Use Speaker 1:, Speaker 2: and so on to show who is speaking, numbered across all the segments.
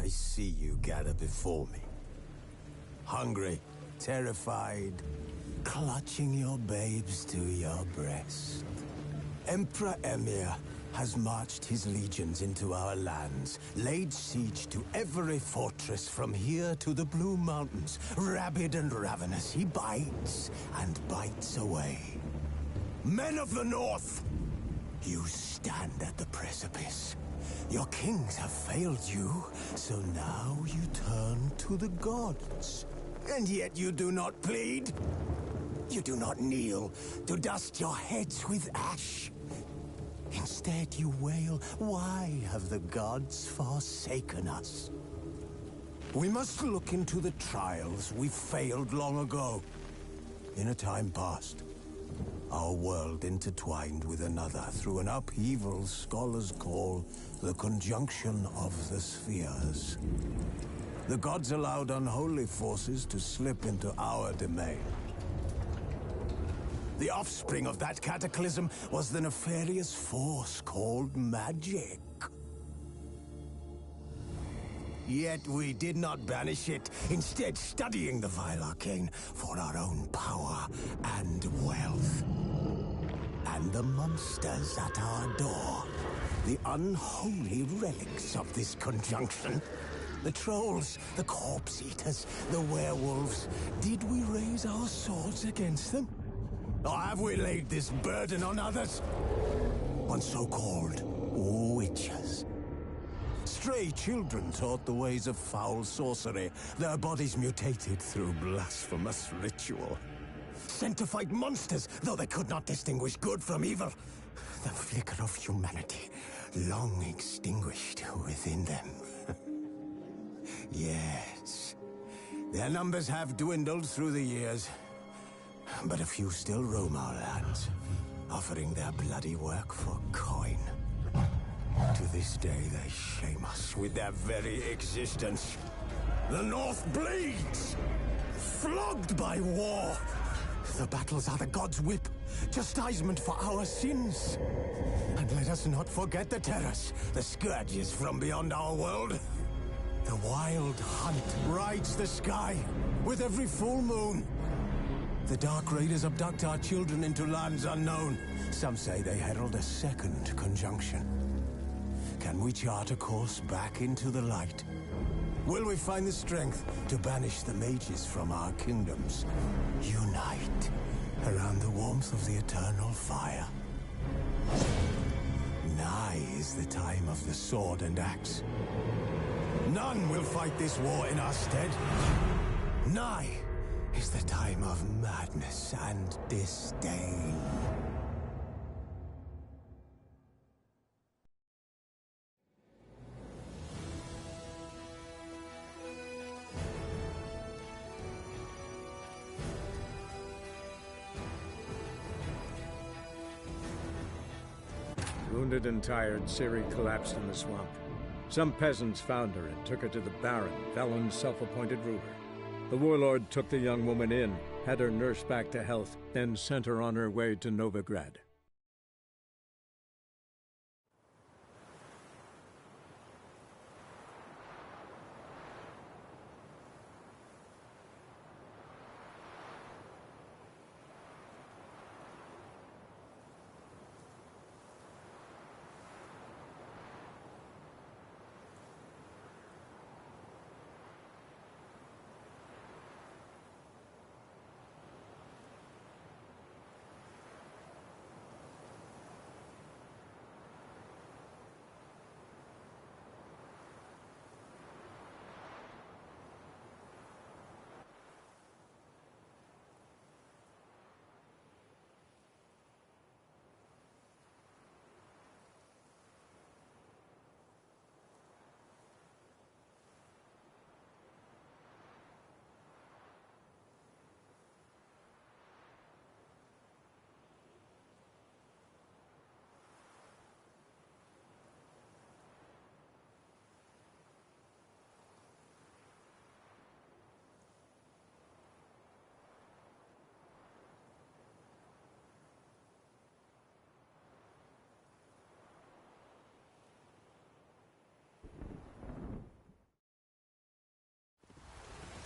Speaker 1: I see you gather before me. Hungry, terrified, clutching your babes to your breast. Emperor Emir has marched his legions into our lands, laid siege to every fortress from here to the Blue Mountains. Rabid and ravenous, he bites and bites away. Men of the North, you stand at the precipice. Your kings have failed you, so now you turn to the gods. And yet you do not plead. You do not kneel to dust your heads with ash. Instead you wail, why have the gods forsaken us? We must look into the trials we failed long ago. In a time past, our world intertwined with another through an upheaval scholars call the conjunction of the spheres. The gods allowed unholy forces to slip into our domain. The offspring of that cataclysm was the nefarious force called magic. Yet we did not banish it, instead studying the vile arcane for our own power and wealth. And the monsters at our door, the unholy relics of this conjunction. The trolls, the corpse-eaters, the werewolves. Did we raise our swords against them? Or have we laid this burden on others? On so-called witches. Stray children taught the ways of foul sorcery, their bodies mutated through blasphemous ritual. Sent to fight monsters, though they could not distinguish good from evil. The flicker of humanity, long extinguished within them. Yes, their numbers have dwindled through the years. But a few still roam our lands, offering their bloody work for coin. To this day, they shame us with their very existence. The North bleeds, flogged by war. The battles are the gods' whip, chastisement for our sins. And let us not forget the terrors, the scourges from beyond our world. The wild hunt rides the sky with every full moon. The Dark Raiders abduct our children into lands unknown. Some say they herald a second conjunction. Can we chart a course back into the light? Will we find the strength to banish the mages from our kingdoms? Unite around the warmth of the eternal fire. Nigh is the time of the sword and axe. None will fight this war in our stead. Nigh is the time of madness and disdain.
Speaker 2: Wounded and tired, Ciri collapsed in the swamp. Some peasants found her and took her to the Baron, Velen's self-appointed ruler. The warlord took the young woman in, had her nursed back to health, then sent her on her way to Novigrad.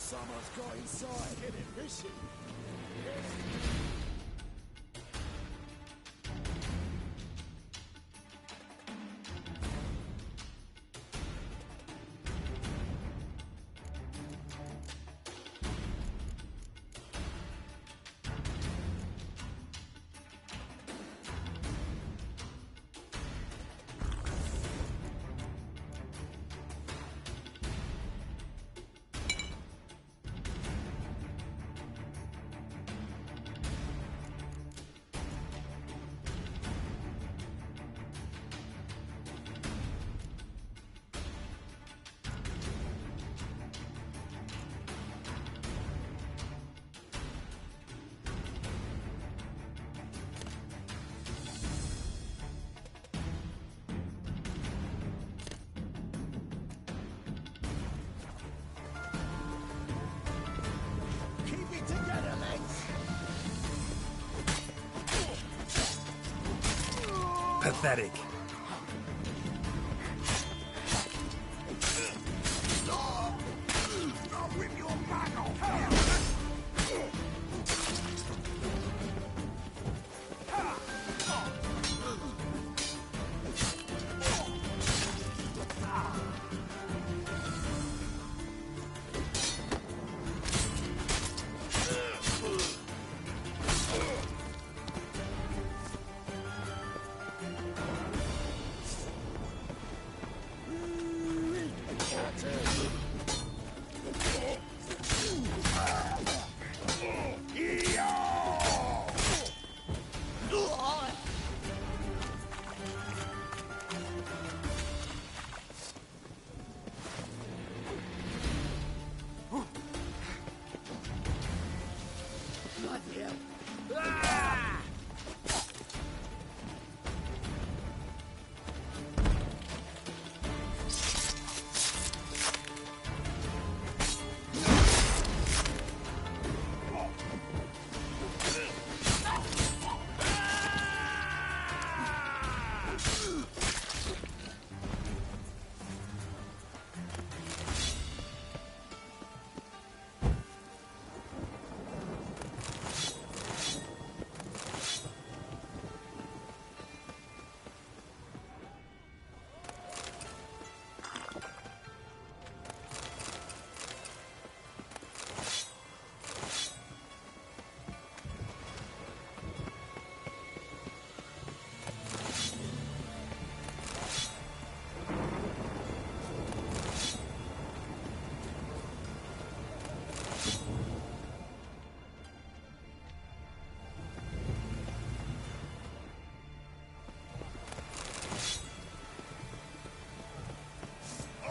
Speaker 1: Someone's got inside. Get it, Rishi.
Speaker 3: Pathetic.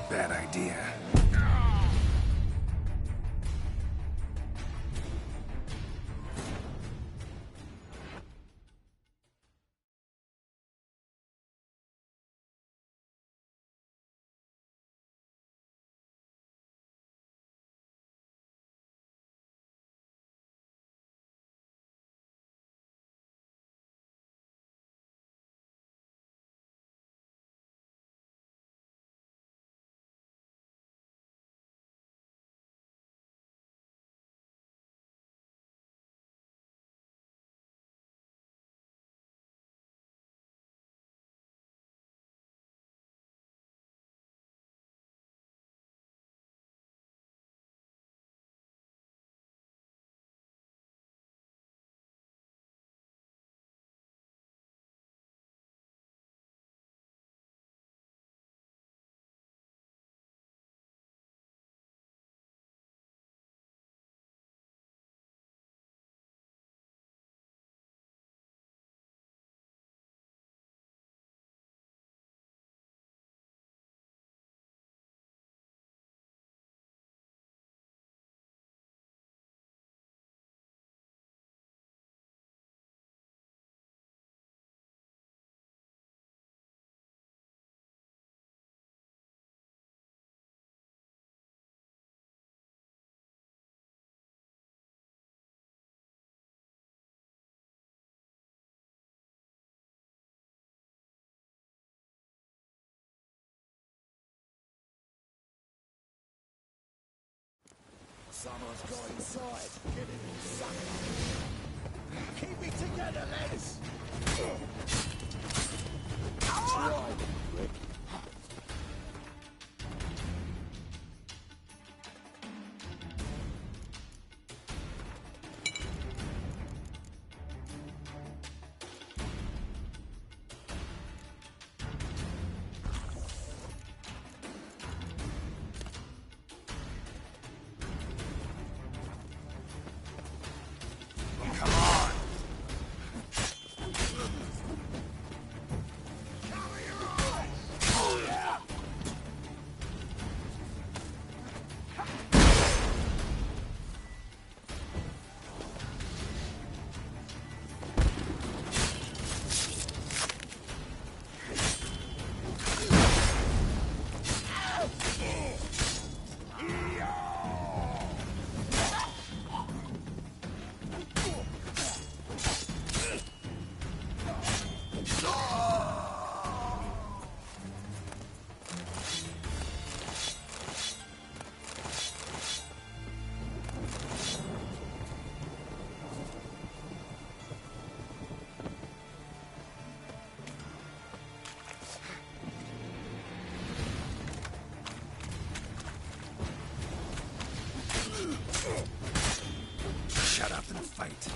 Speaker 3: Bad idea.
Speaker 1: Someone's got inside. Get it, sucker. Keep it together, lads. Try, Rick.
Speaker 3: Shut up and fight.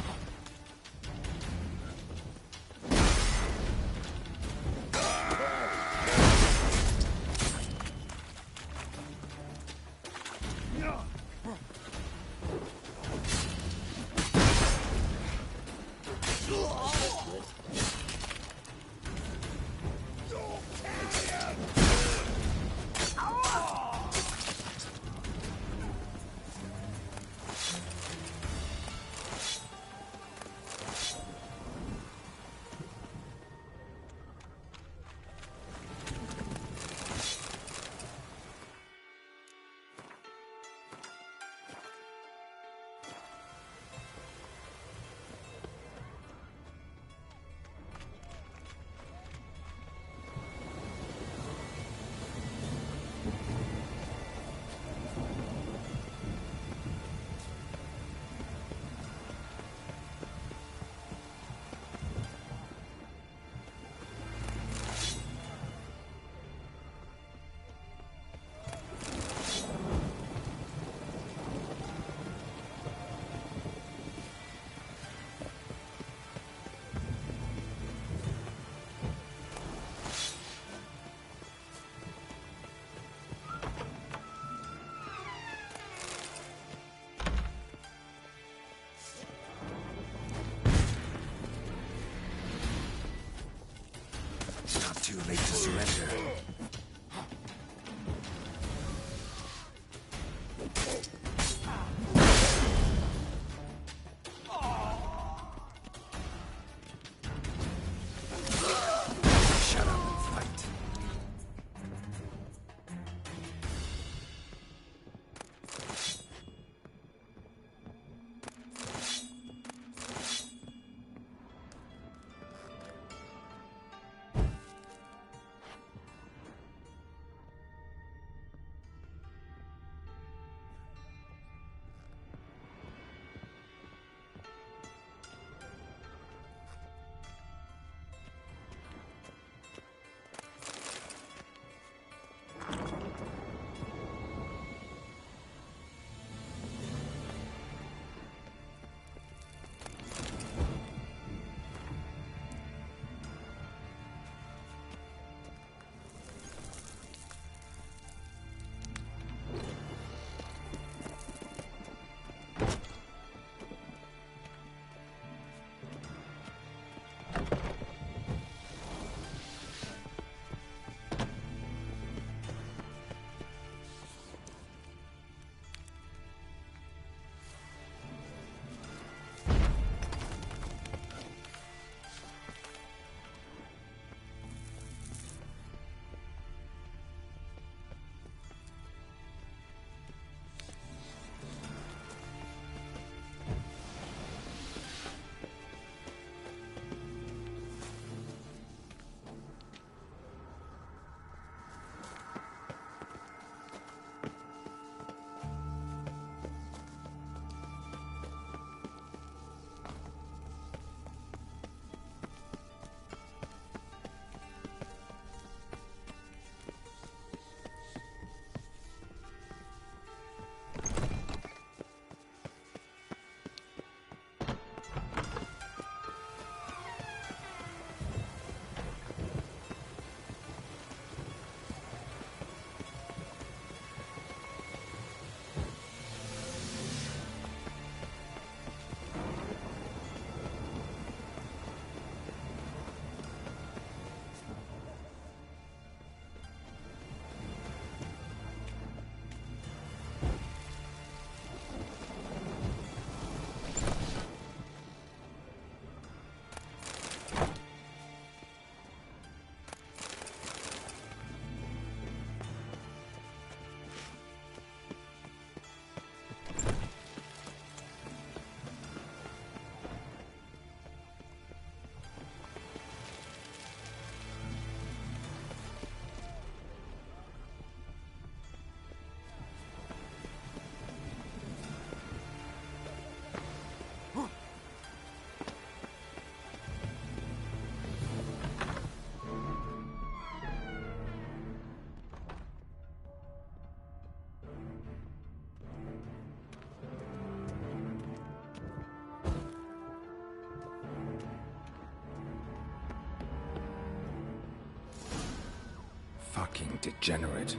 Speaker 3: Fucking degenerate.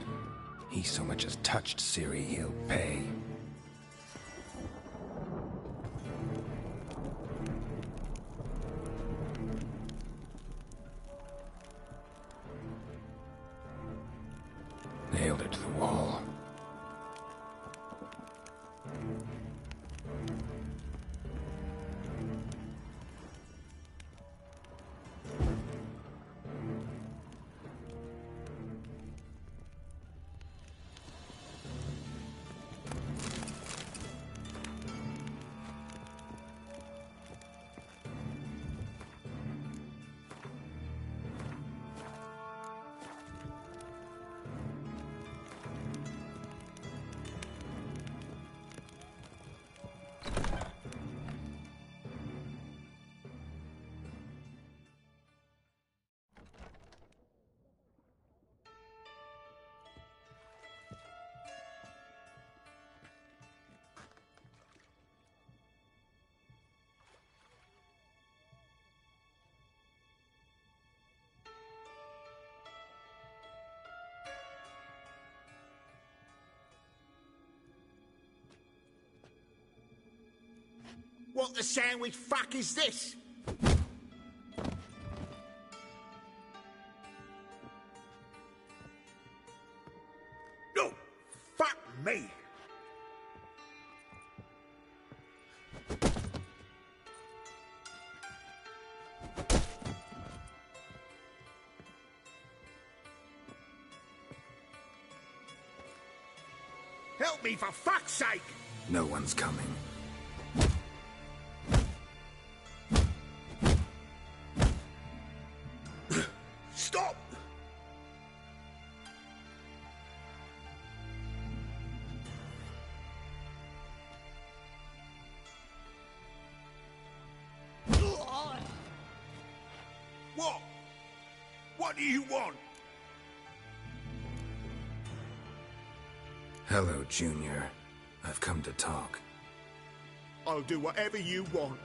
Speaker 3: He so much as touched Ciri, he'll pay. Nailed it to the wall.
Speaker 4: What the sandwich fuck is this? No, fuck me. Help me for fuck's sake!
Speaker 3: No one's coming.
Speaker 4: Stop! What? What do you want?
Speaker 3: Hello, Junior. I've come to talk.
Speaker 4: I'll do whatever you want.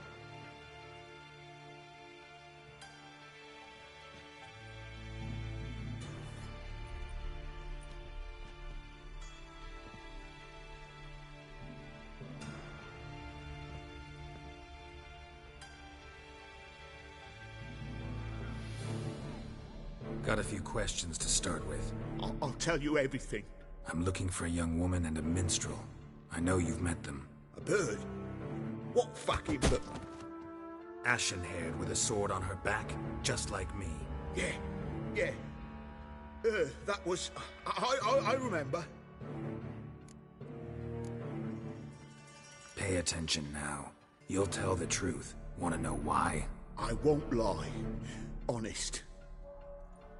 Speaker 3: Got a few questions to start with.
Speaker 4: I'll tell you everything.
Speaker 3: I'm looking for a young woman and a minstrel. I know you've met them.
Speaker 4: A bird? What fucking bird?
Speaker 3: Ashen-haired with a sword on her back, just like me.
Speaker 4: Yeah. That was... I remember.
Speaker 3: Pay attention now. You'll tell the truth. Want to know why?
Speaker 4: I won't lie. Honest.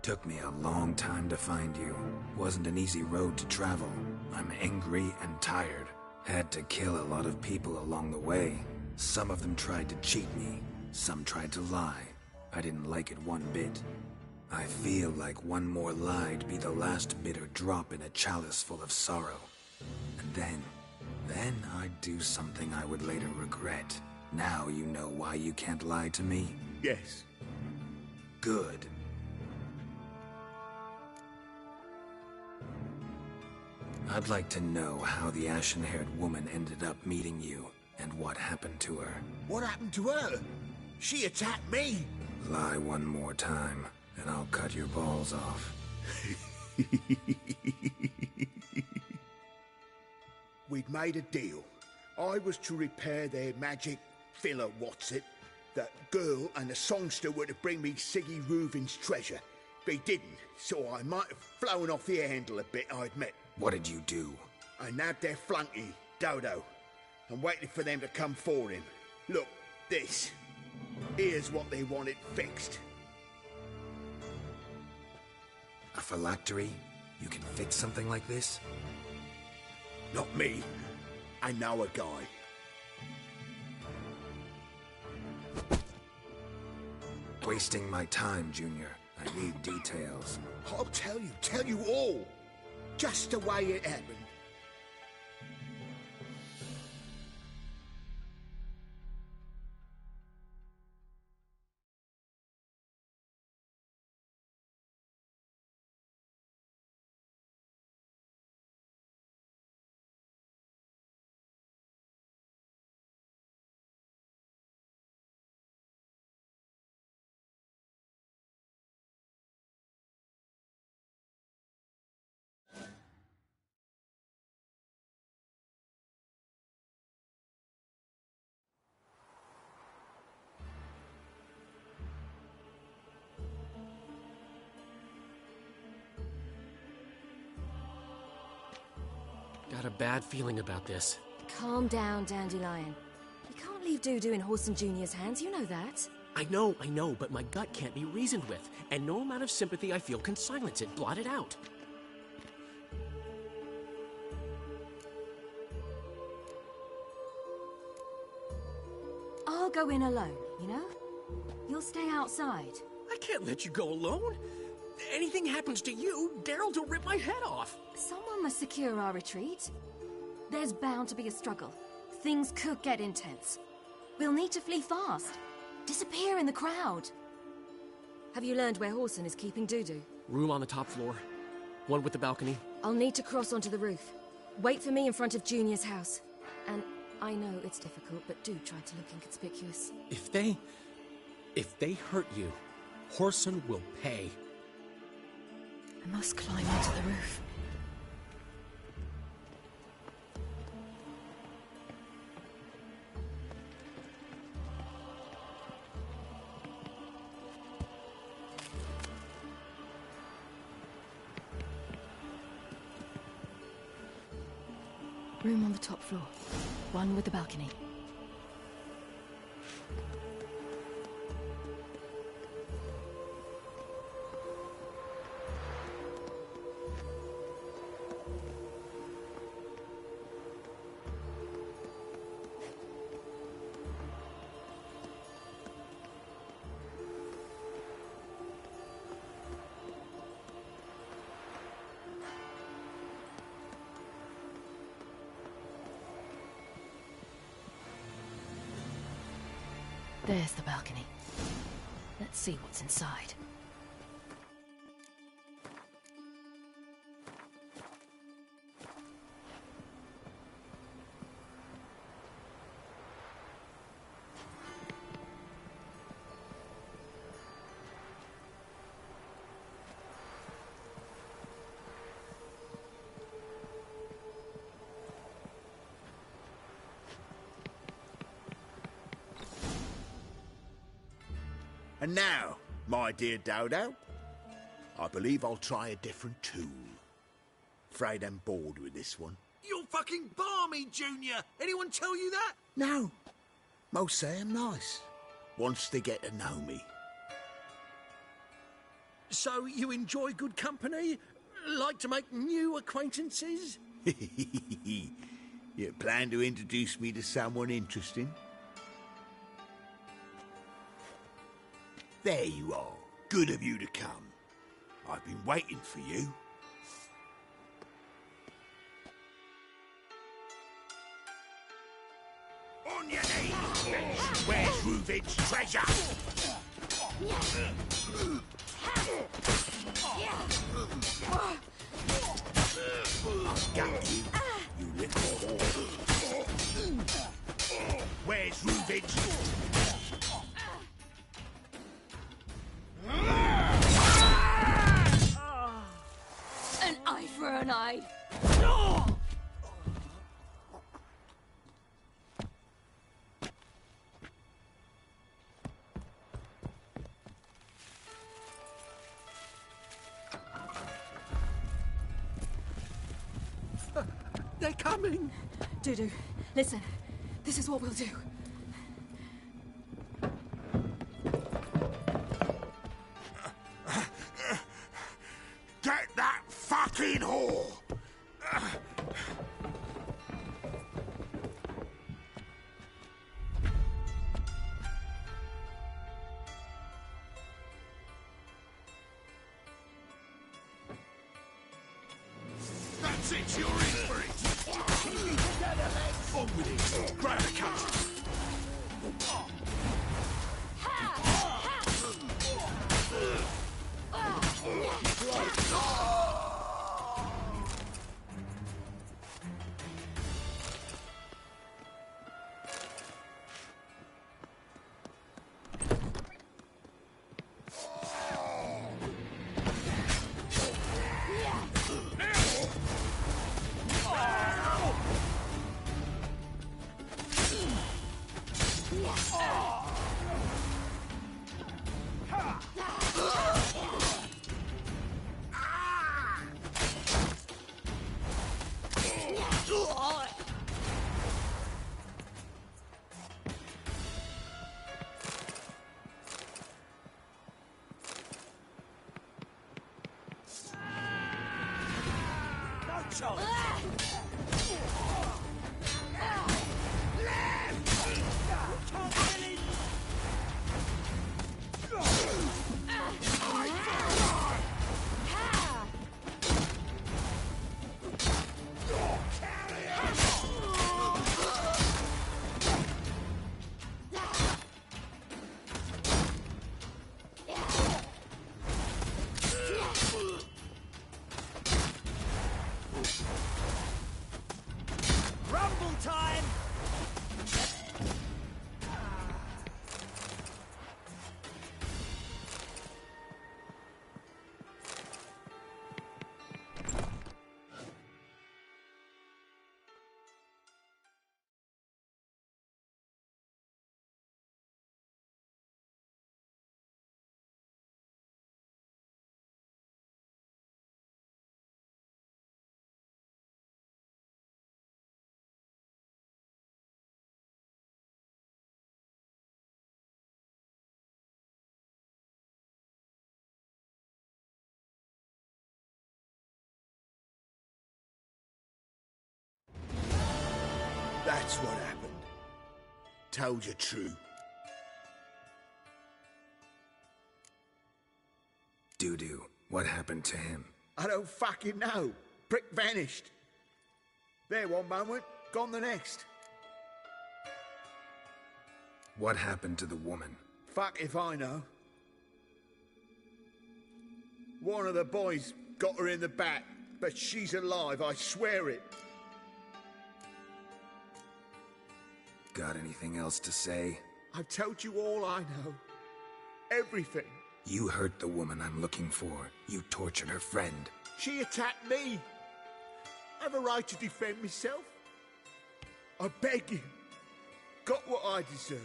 Speaker 3: Took me a long time to find you. Wasn't an easy road to travel. I'm angry and tired. Had to kill a lot of people along the way. Some of them tried to cheat me. Some tried to lie. I didn't like it one bit. I feel like one more lie'd be the last bitter drop in a chalice full of sorrow. And then I'd do something I would later regret. Now you know why you can't lie to me?
Speaker 4: Yes.
Speaker 3: Good. I'd like to know how the ashen-haired woman ended up meeting you, and what happened to her.
Speaker 4: What happened to her? She attacked me.
Speaker 3: Lie one more time, and I'll cut your balls off.
Speaker 4: We'd made a deal. I was to repair their magic filler, That girl and the songster were to bring me Siggy Reuven's treasure. They didn't, so I might have flown off the handle a bit, I admit.
Speaker 3: What did you do?
Speaker 4: I nabbed their flunky, Dodo, and waited for them to come for him. Look, this. Here's what they wanted fixed.
Speaker 3: A phylactery? You can fix something like this?
Speaker 4: Not me. I know a guy.
Speaker 3: Wasting my time, Junior. I need details.
Speaker 4: I'll tell you all. Just the way it happened.
Speaker 5: Got a bad feeling about this.
Speaker 6: Calm down, Dandelion. You can't leave Dudu in Wholesome Jr.'s hands, you know that.
Speaker 5: I know, but my gut can't be reasoned with, and no amount of sympathy I feel can silence it, blot it out.
Speaker 6: I'll go in alone, you know? You'll stay outside.
Speaker 5: I can't let you go alone. Anything happens to you, Daryl'll rip my head off.
Speaker 6: Someone must secure our retreat. There's bound to be a struggle. Things could get intense. We'll need to flee fast. Disappear in the crowd. Have you learned where Whoreson is keeping Dudu?
Speaker 5: Room on the top floor. One with the balcony.
Speaker 6: I'll need to cross onto the roof. Wait for me in front of Junior's house. And I know it's difficult, but do try to look inconspicuous.
Speaker 5: If they hurt you, Whoreson will pay.
Speaker 6: I must climb onto the roof. Room on the top floor. One with the balcony. There's the balcony. Let's see what's inside.
Speaker 4: And now, my dear Dodo, I believe I'll try a different tool. Afraid I'm bored with this one.
Speaker 7: You're fucking balmy, Junior! Anyone tell you that?
Speaker 4: No. Most say I'm nice. Once they get to know me.
Speaker 7: So you enjoy good company? Like to make new acquaintances?
Speaker 4: You plan to introduce me to someone interesting? There you are. Good of you to come. I've been waiting for you. On your knees! Where's Reuven's treasure? Got you, you little whore. Where's Reuven's...
Speaker 6: An eye for an eye.
Speaker 7: They're coming!
Speaker 6: Dudu, listen. This is what we'll do.
Speaker 4: Get that fucking whore!
Speaker 7: That's it, you're in for it! On with it! Grab a cut!
Speaker 4: That's what happened. Told you true.
Speaker 3: Doo-doo, what happened to him?
Speaker 4: I don't fucking know. Prick vanished. There one moment, gone the next.
Speaker 3: What happened to the woman?
Speaker 4: Fuck if I know. One of the boys got her in the back, but she's alive, I swear it.
Speaker 3: Got anything else to say?
Speaker 4: I've told you all I know. Everything.
Speaker 3: You hurt the woman I'm looking for. You tortured her friend.
Speaker 4: She attacked me. I have a right to defend myself. I beg you. Got what I deserved.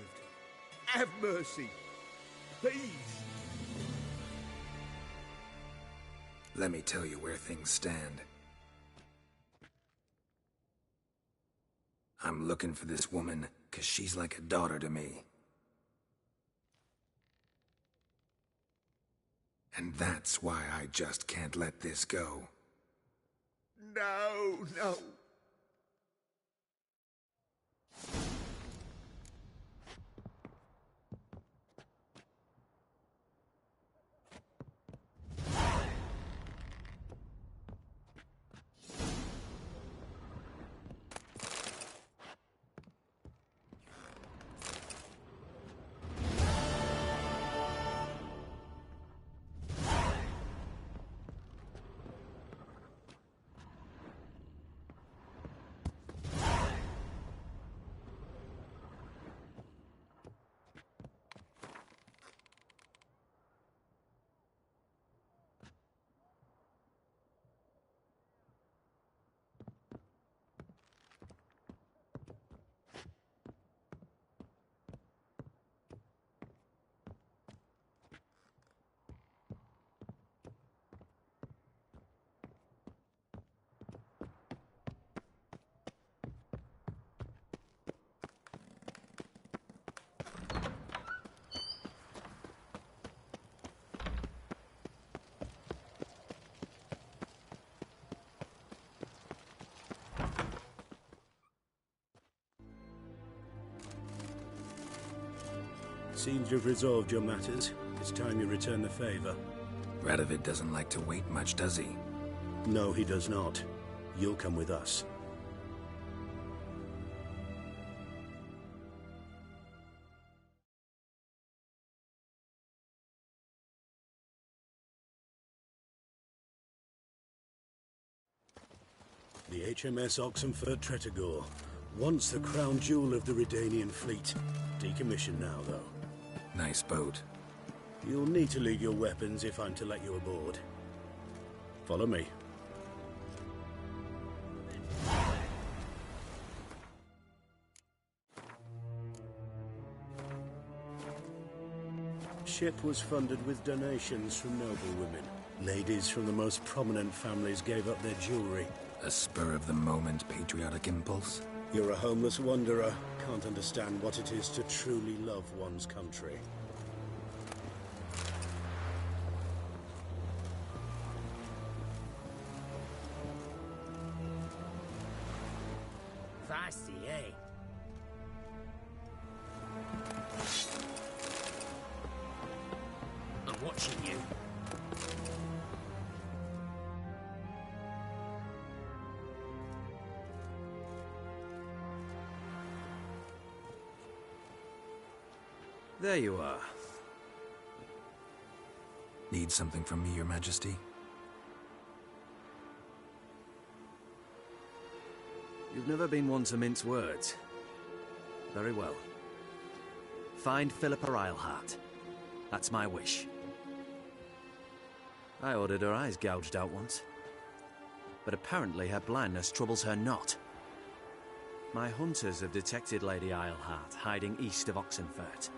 Speaker 4: Have mercy. Please.
Speaker 3: Let me tell you where things stand. I'm looking for this woman, 'cause she's like a daughter to me. And that's why I just can't let this go.
Speaker 4: No, no.
Speaker 8: Seems you've resolved your matters. It's time you return the favor.
Speaker 3: Radovid doesn't like to wait much, does he?
Speaker 8: No, he does not. You'll come with us. The HMS Oxenford Tretogor. Once the crown jewel of the Redanian fleet. Decommissioned now, though.
Speaker 3: Nice boat.
Speaker 8: You'll need to leave your weapons if I'm to let you aboard. Follow me. Ship was funded with donations from noble women. Ladies from the most prominent families gave up their jewelry.
Speaker 3: A spur-of-the-moment patriotic impulse?
Speaker 8: You're a homeless wanderer. Can't understand what it is to truly love one's country.
Speaker 5: eh? I'm watching you.
Speaker 3: There you are. Need something from me, Your Majesty? You've never been one to mince words. Very well. Find Philipa Eilhart. That's my wish. I ordered her eyes gouged out once. But apparently her blindness troubles her not. My hunters have detected Lady Eilhart hiding east of Oxenfurt.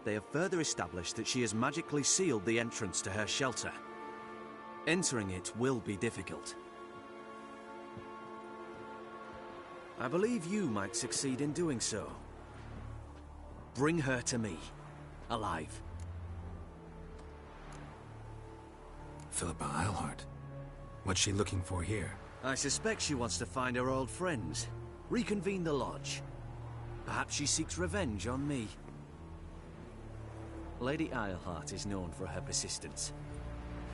Speaker 3: They have further established that she has magically sealed the entrance to her shelter. Entering it will be difficult. I believe you might succeed in doing so. Bring her to me, alive. Philipa Eilhart? What's she looking for here? I suspect she wants to find her old friends, reconvene the lodge. Perhaps she seeks revenge on me. Lady Eilhart is known for her persistence.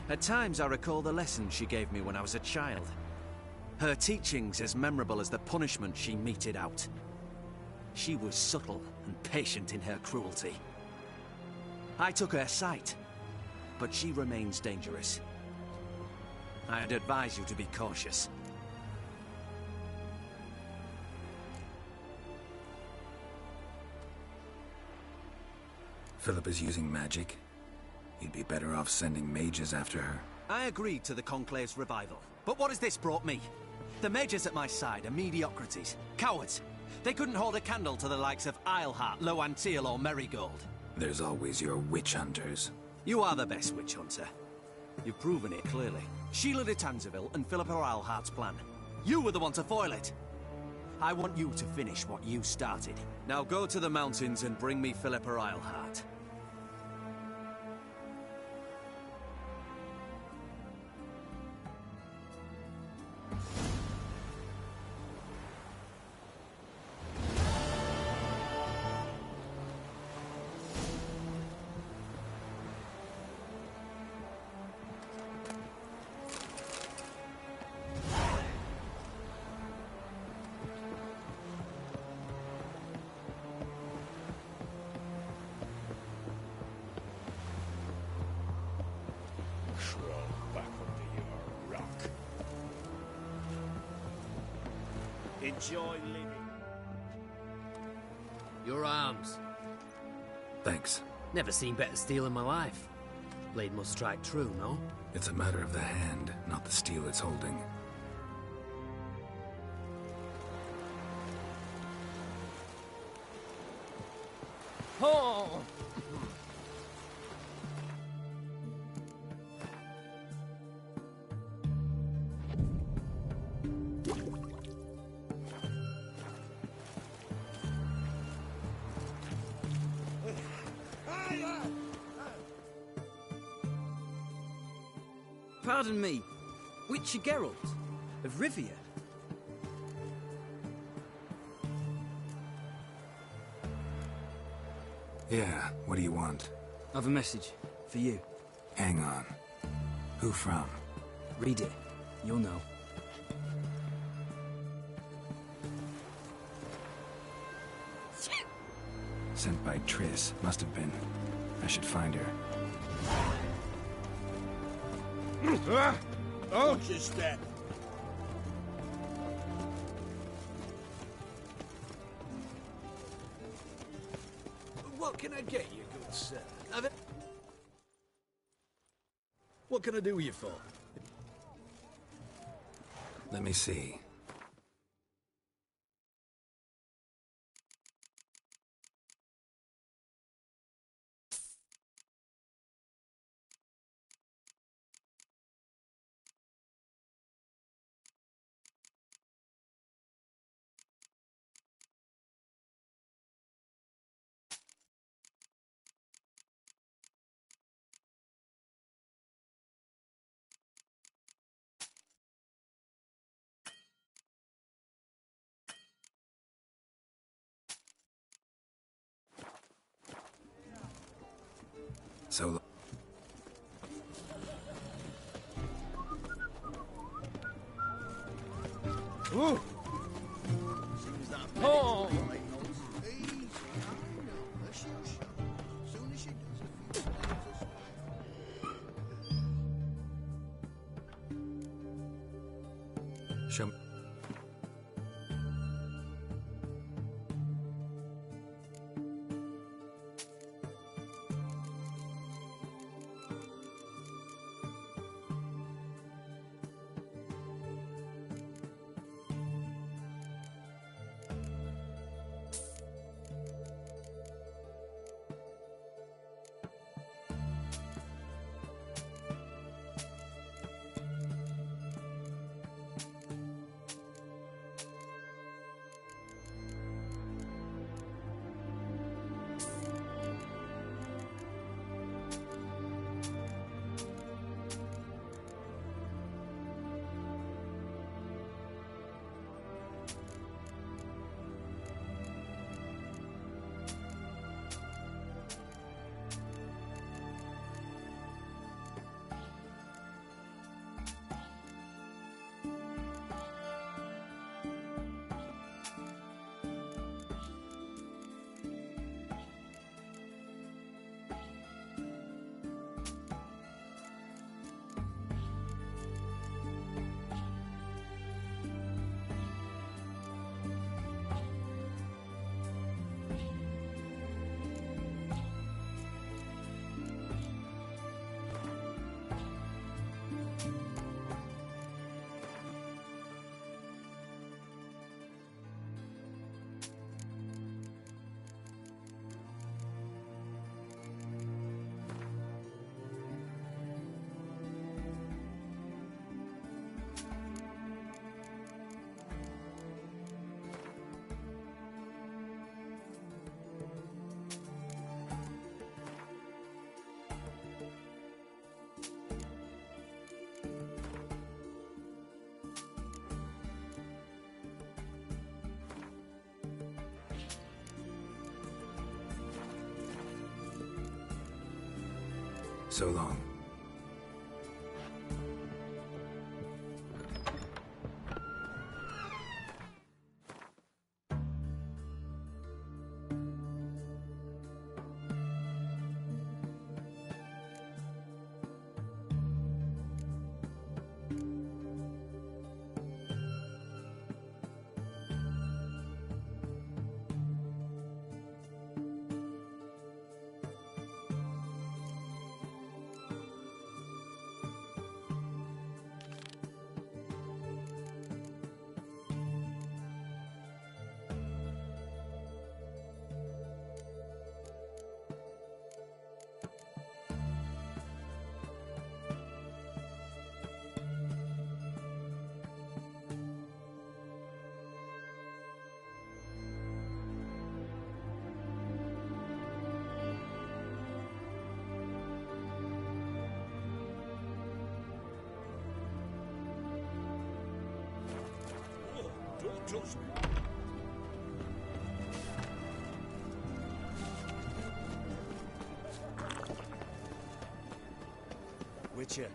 Speaker 3: At times I recall the lessons she gave me when I was a child. Her teachings as memorable as the punishment she meted out. She was subtle and patient in her cruelty. I took her sight, but she remains dangerous. I'd advise you to be cautious. Philipa's using magic. You'd be better off sending mages after her. I agreed to the Conclave's revival. But what has this brought me? The mages at my side are mediocrities. Cowards. They couldn't hold a candle to the likes of Eilhart, Loantil, or Merigold. There's always your witch hunters. You are the best witch hunter. You've proven it clearly. Sheila de Tanzeville and Philipa Eilhart's plan. You were the one to foil it. I want you to finish what you started. Now go to the mountains and bring me Philipa Eilhart.
Speaker 7: Crawl back under your rock. Enjoy living.
Speaker 5: Your arms.
Speaker 3: Thanks.
Speaker 5: Never seen better steel in my life. Blade must strike true, no?
Speaker 3: It's a matter of the hand, not the steel it's holding.
Speaker 5: Oh!
Speaker 9: Pardon me, Witcher Geralt of Rivia.
Speaker 3: Yeah, what do you want?
Speaker 9: I've a message for you.
Speaker 3: Hang on. Who from?
Speaker 9: Read it. You'll know.
Speaker 3: Sent by Triss. Must have been. I should find her.
Speaker 7: Oh, just that. What can I get you, good sir? What can I do you for?
Speaker 3: Let me see. So
Speaker 9: Ooh. Oh.
Speaker 3: show me. So long.
Speaker 7: Don't touch me.
Speaker 9: Witcher.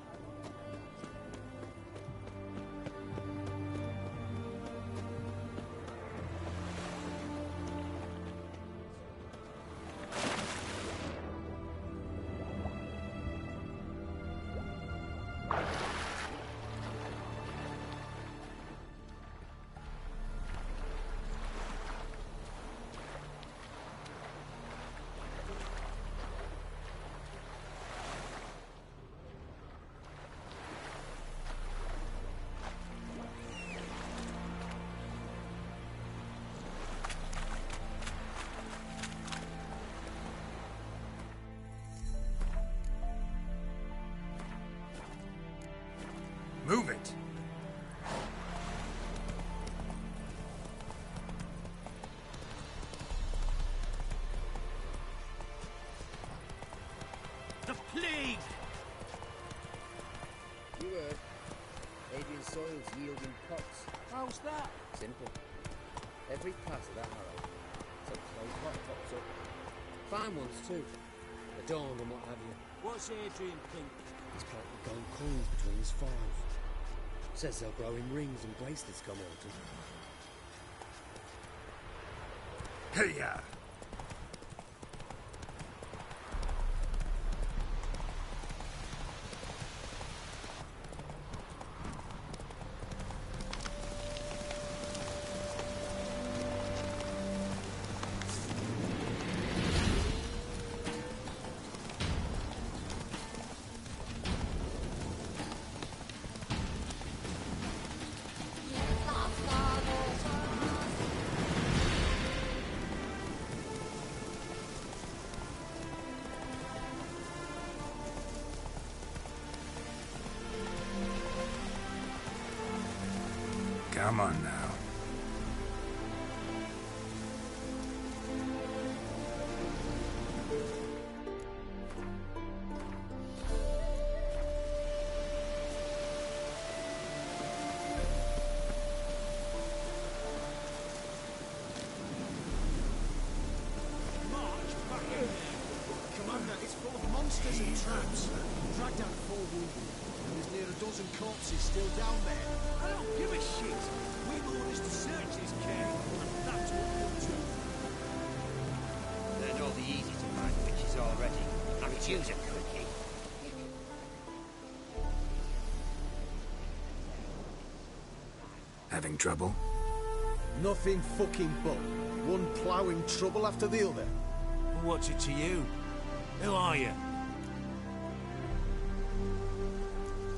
Speaker 3: Move it!
Speaker 7: The plague!
Speaker 10: You heard. Adrian soil's yielding pots.
Speaker 7: How's that?
Speaker 10: Simple. Every pass of that harrow, some clay pot pops up. Fine ones too. But dawn and what have you.
Speaker 9: What's Adrian think?
Speaker 10: He's planted gold coins between his five. Says they'll grow in rings and bracelets come autumn.
Speaker 7: Hey-ya!
Speaker 3: Come on now.
Speaker 7: Commander, it's full of monsters and traps. Dragged out 4 wounded, and there's near a dozen corpses still down there.
Speaker 9: I don't give a shit. We've orders to search this cave, and that's what we'll do.
Speaker 11: Learned all the easy to find witches already. I could use a quickie.
Speaker 3: Having trouble?
Speaker 7: Nothing fucking but. One ploughing trouble after the other.
Speaker 9: What's it to you? Who are you?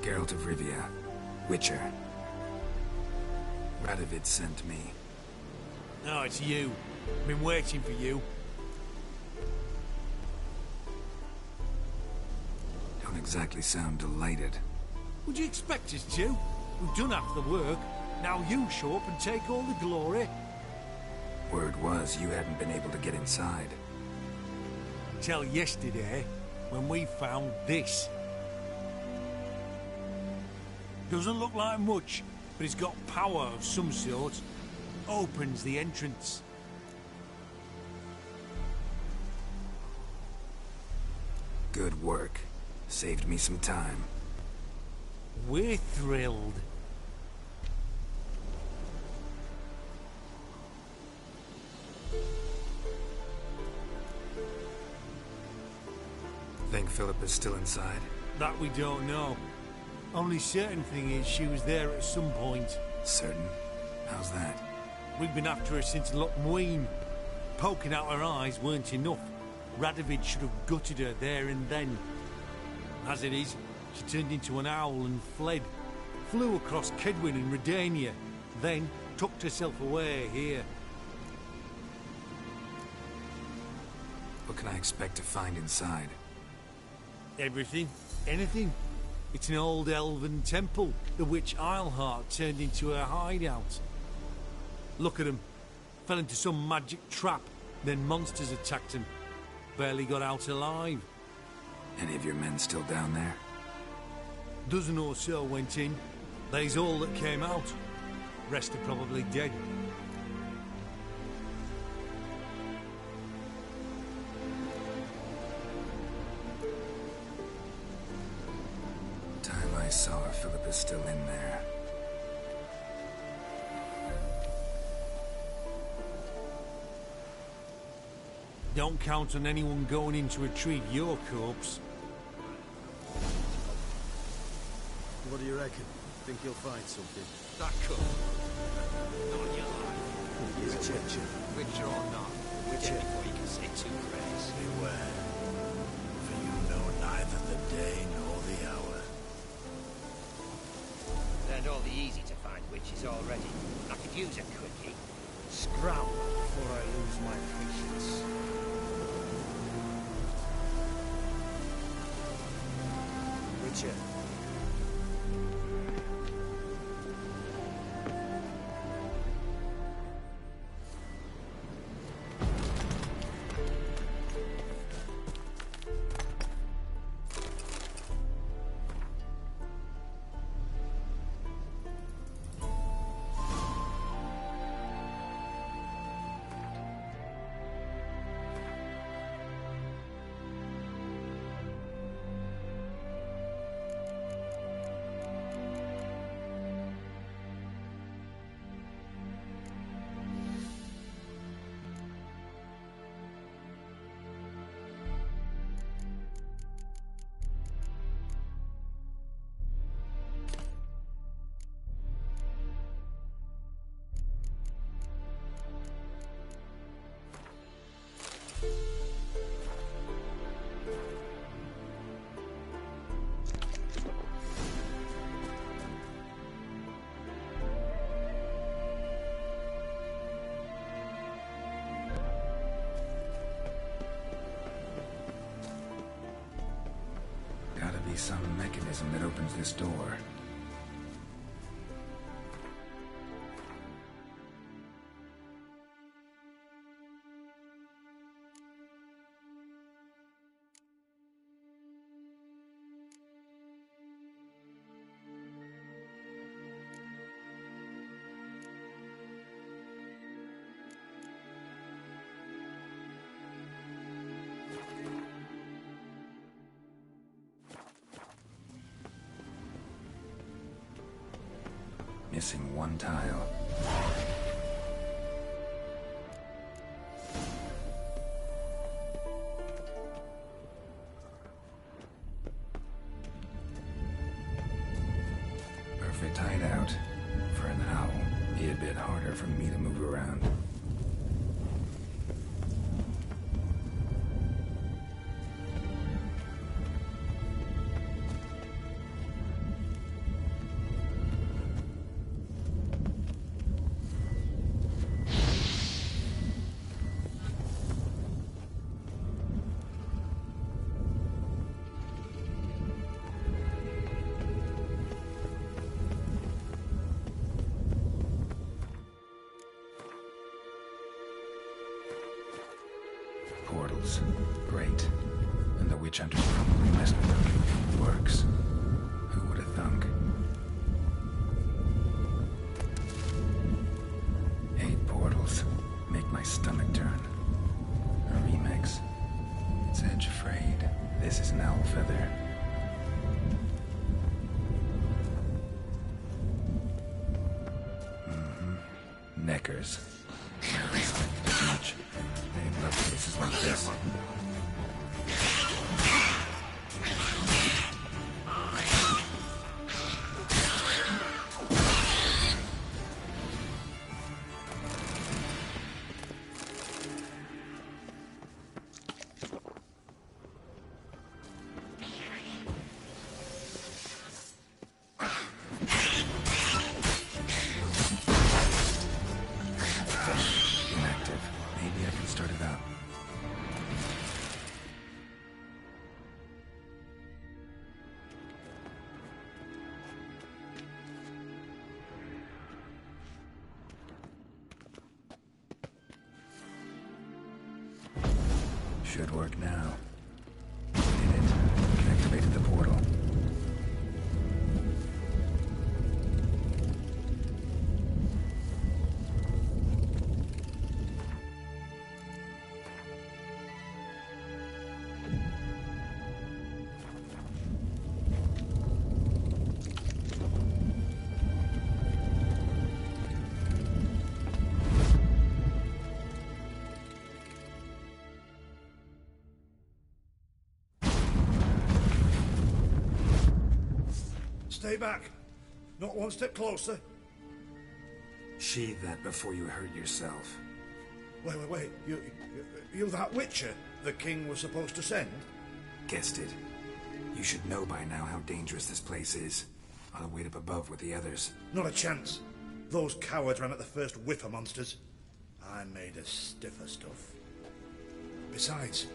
Speaker 3: Geralt of Rivia. Witcher. Radovid sent me.
Speaker 9: No, it's you. I've been waiting for you.
Speaker 3: Don't exactly sound delighted.
Speaker 9: Would you expect us to? We've done half the work. Now you show up and take all the glory.
Speaker 3: Word was you hadn't been able to get inside.
Speaker 9: Till yesterday, when we found this. Doesn't look like much, but it's got power of some sort. Opens the entrance.
Speaker 3: Good work. Saved me some time.
Speaker 9: We're thrilled.
Speaker 3: Think Philipa's still inside?
Speaker 9: That we don't know. Only certain thing is she was there at some point.
Speaker 3: Certain? How's that?
Speaker 9: We've been after her since Lochmuin. Poking out her eyes weren't enough. Radovid should have gutted her there and then. As it is, she turned into an owl and fled. Flew across Kedwin in Redania, then tucked herself away here.
Speaker 3: What can I expect to find inside?
Speaker 9: Everything. Anything. It's an old elven temple, the witch h0r turned into her hideout. Look at him. Fell into some magic trap, then monsters attacked him. Barely got out alive.
Speaker 3: Any of your men still down there?
Speaker 9: Dozen or so went in. They's all that came out. Rest are probably dead.
Speaker 3: Time I saw her, Philipa's still in there.
Speaker 9: Don't count on anyone going in to retrieve your corpse.
Speaker 7: What do you reckon? Think you'll find something?
Speaker 12: That could. Not in your life.
Speaker 7: He's a Witcher.
Speaker 12: Witcher or not.
Speaker 7: Witcher.
Speaker 11: Before you can say 2 prayers.
Speaker 12: Beware. For you know neither the day nor the hour.
Speaker 11: Learned all the easy to find witches already. I could use a quickie. Scram before I lose my patience.
Speaker 10: Witcher.
Speaker 3: some mechanism that opens this door. Missing one tile. Perfect hideout. For an owl, be a bit harder for me to move around. Portals. Great. And the witch hunters probably messed with them. Works. Who would have thunk? 8 portals. Make my stomach turn. A remix. It's edge afraid. This is an owl feather. Neckers. Much. They love places like this. Should work now. Did it. Activated the portal.
Speaker 12: Stay back. Not one step closer.
Speaker 3: Sheathe that before you hurt yourself.
Speaker 12: Wait. You that Witcher the king was supposed to send?
Speaker 3: Guessed it. You should know by now how dangerous this place is. I'll wait up above with the others.
Speaker 12: Not a chance. Those cowards ran at the first whiff of monsters. I'm made of stiffer stuff. Besides,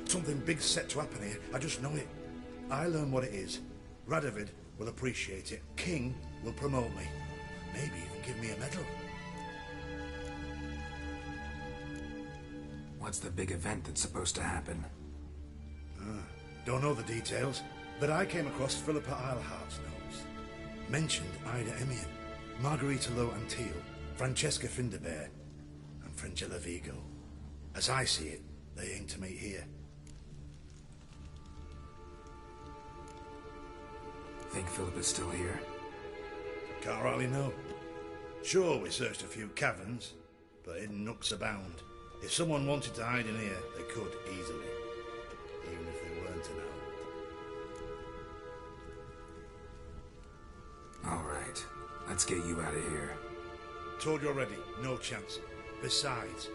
Speaker 12: something big's set to happen here. I just know it. I learn what it is. Radovid will appreciate it. King will promote me. Maybe even give me a medal.
Speaker 3: What's the big event that's supposed to happen?
Speaker 12: Don't know the details, but I came across Philipa Eilhart's notes. Mentioned Ida Emian, Margarita Lo Antil, Francesca Finderbear, and Frangilla Vigo. As I see it, they aim to meet here.
Speaker 3: Think Philipa's still here?
Speaker 12: Can't rightly know. Sure, we searched a few caverns, but hidden nooks abound. If someone wanted to hide in here, they could easily. Even if they weren't an owl.
Speaker 3: Alright, let's get you out of here.
Speaker 12: Told you already, no chance. Besides,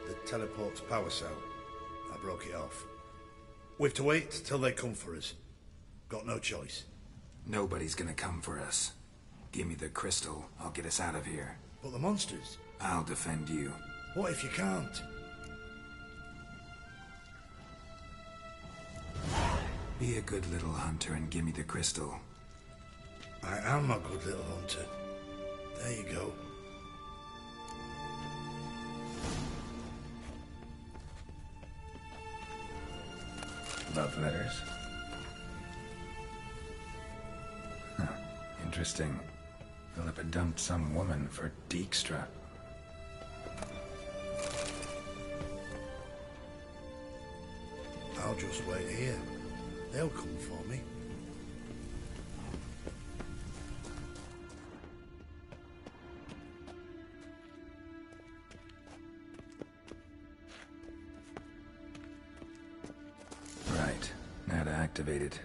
Speaker 12: the teleport's power cell. I broke it off. We've to wait till they come for us. Got no choice.
Speaker 3: Nobody's gonna come for us. Give me the crystal, I'll get us out of here.
Speaker 12: But the monsters?
Speaker 3: I'll defend you.
Speaker 12: What if you can't?
Speaker 3: Be a good little hunter and give me the crystal.
Speaker 12: I am a good little hunter. There you go.
Speaker 3: Love letters? Huh. Interesting. Philipa dumped some woman for Dijkstra.
Speaker 12: I'll just wait here. They'll come for me.
Speaker 3: Right. Now to activate it.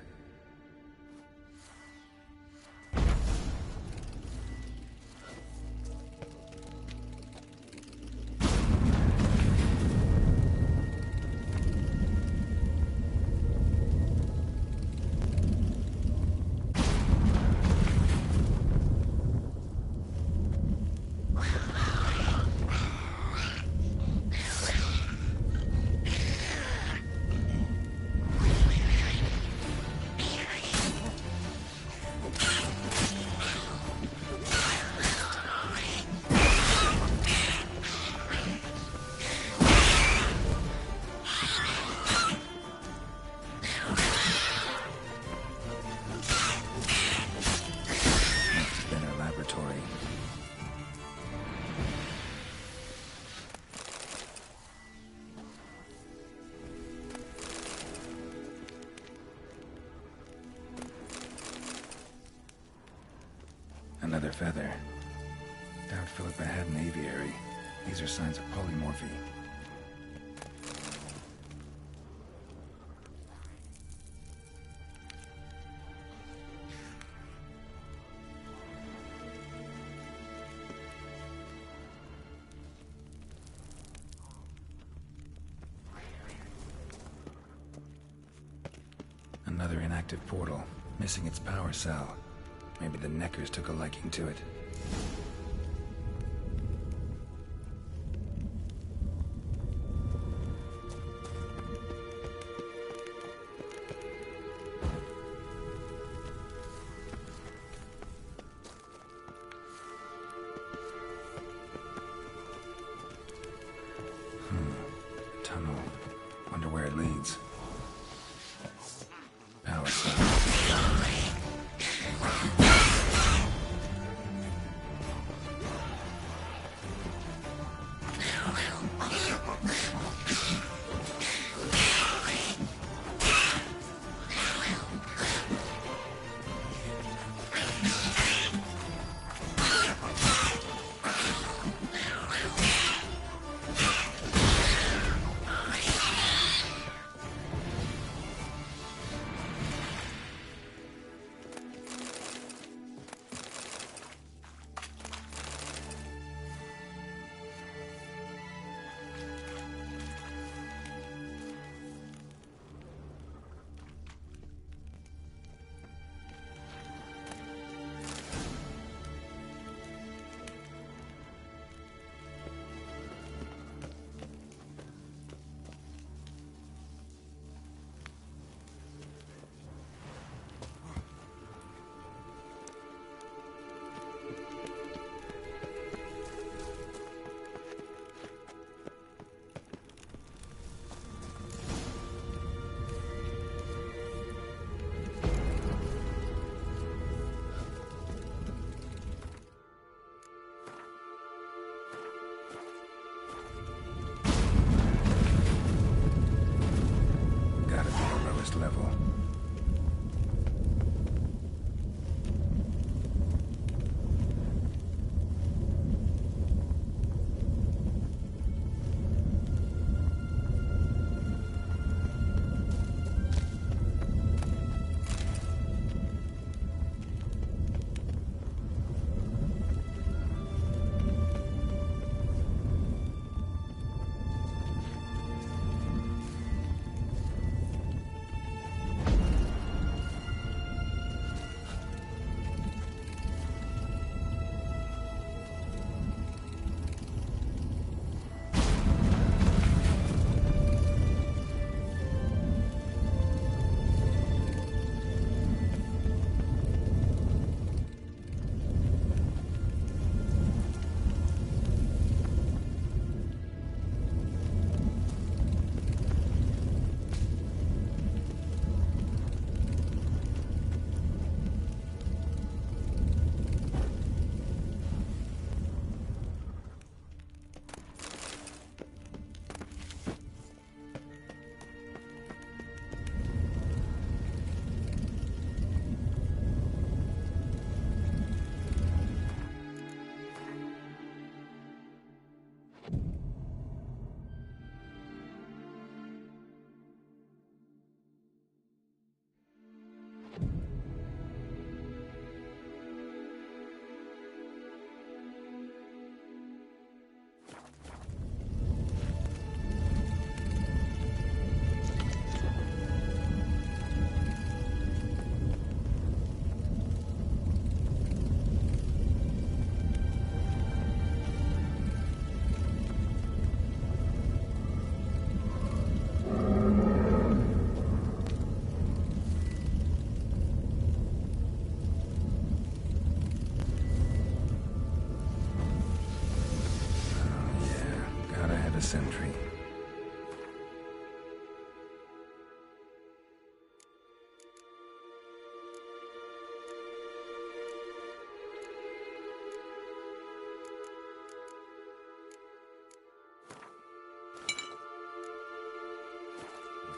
Speaker 3: Another feather. Doubt Philipa had an aviary. These are signs of polymorphy. Another inactive portal, missing its power cell. Maybe the Neckers took a liking to it. Tunnel. Wonder where it leads. Power cell.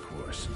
Speaker 3: course.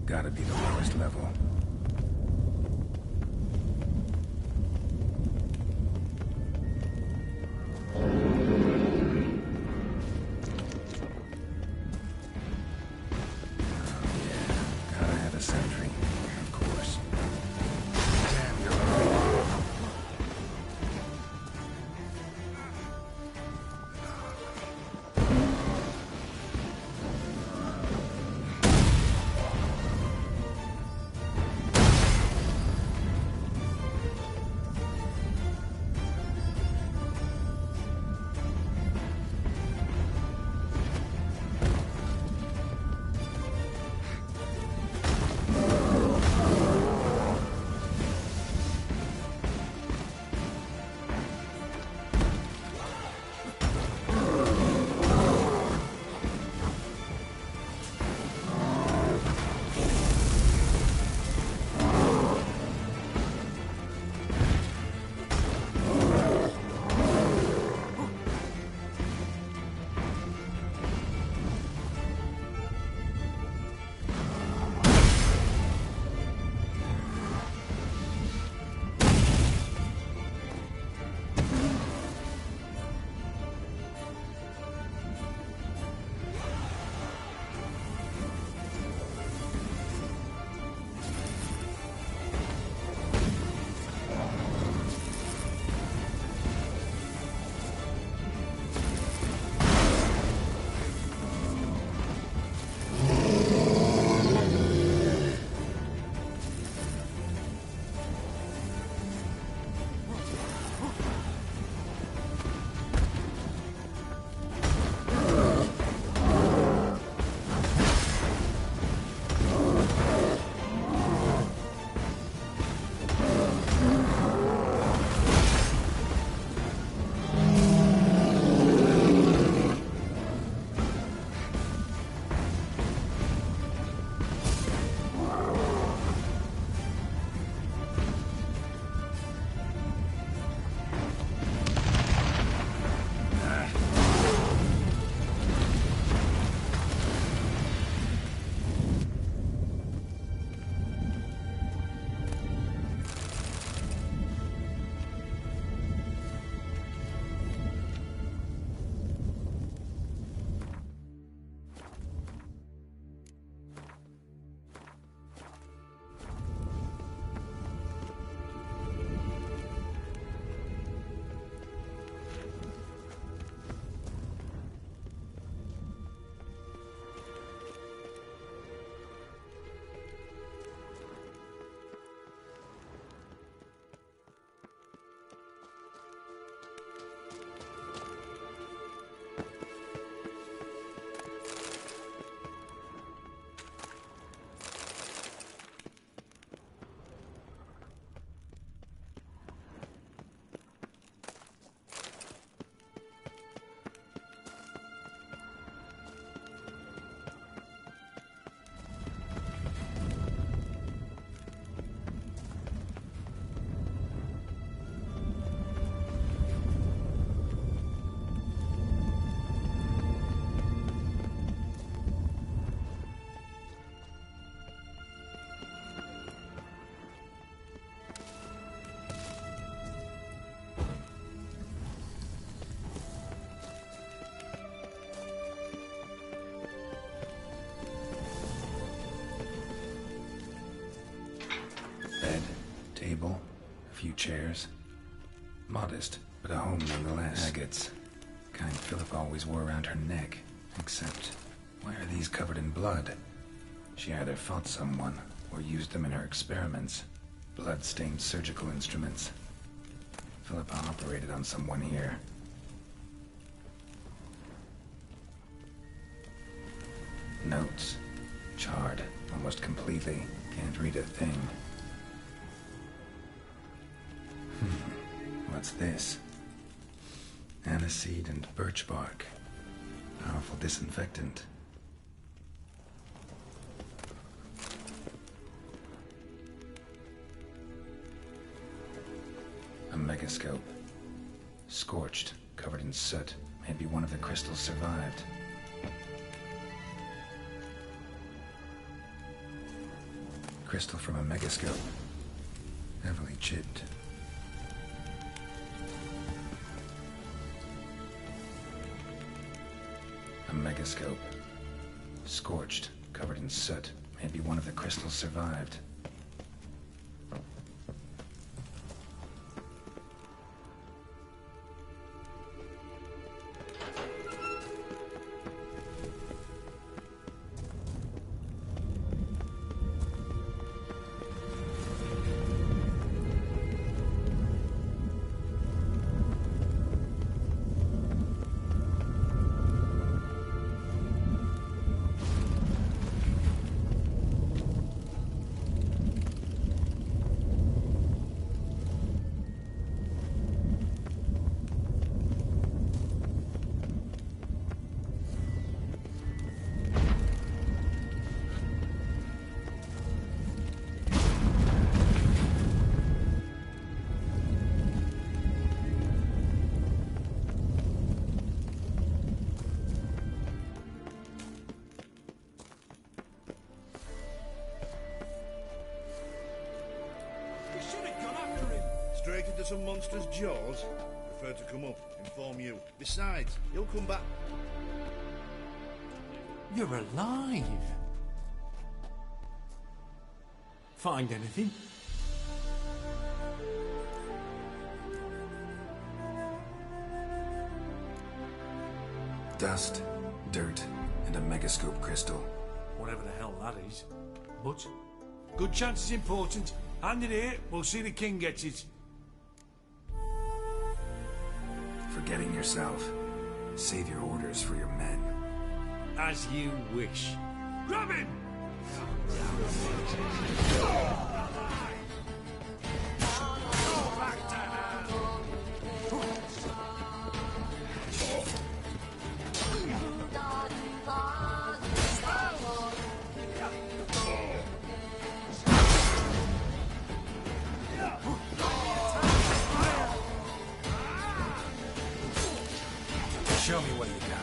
Speaker 3: Gotta be the lowest level. Table, a few chairs. Modest, but a home nonetheless. Agates. Kind Philipa always wore around her neck. Except, why are these covered in blood? She either fought someone, or used them in her experiments. Blood-stained surgical instruments. Philipa operated on someone here. Notes. Charred, almost completely. Can't read a thing. What's this? Aniseed and birch bark. Powerful disinfectant. A megascope. Scorched, covered in soot. Maybe one of the crystals survived. Crystal from a megascope. Heavily chipped. A megascope. Scorched, covered in soot. Maybe one of the crystals survived.
Speaker 12: Straight into some monster's jaws? Prefer to come up, inform you. Besides, he'll come back.
Speaker 9: You're alive! Find anything?
Speaker 3: Dust, dirt, and a megascope crystal.
Speaker 9: Whatever the hell that is. But, good chance is important. Hand it here, we'll see the king gets it.
Speaker 3: Forgetting yourself. Save your orders for your men.
Speaker 9: As you wish. Grab him!
Speaker 3: Show me what you got.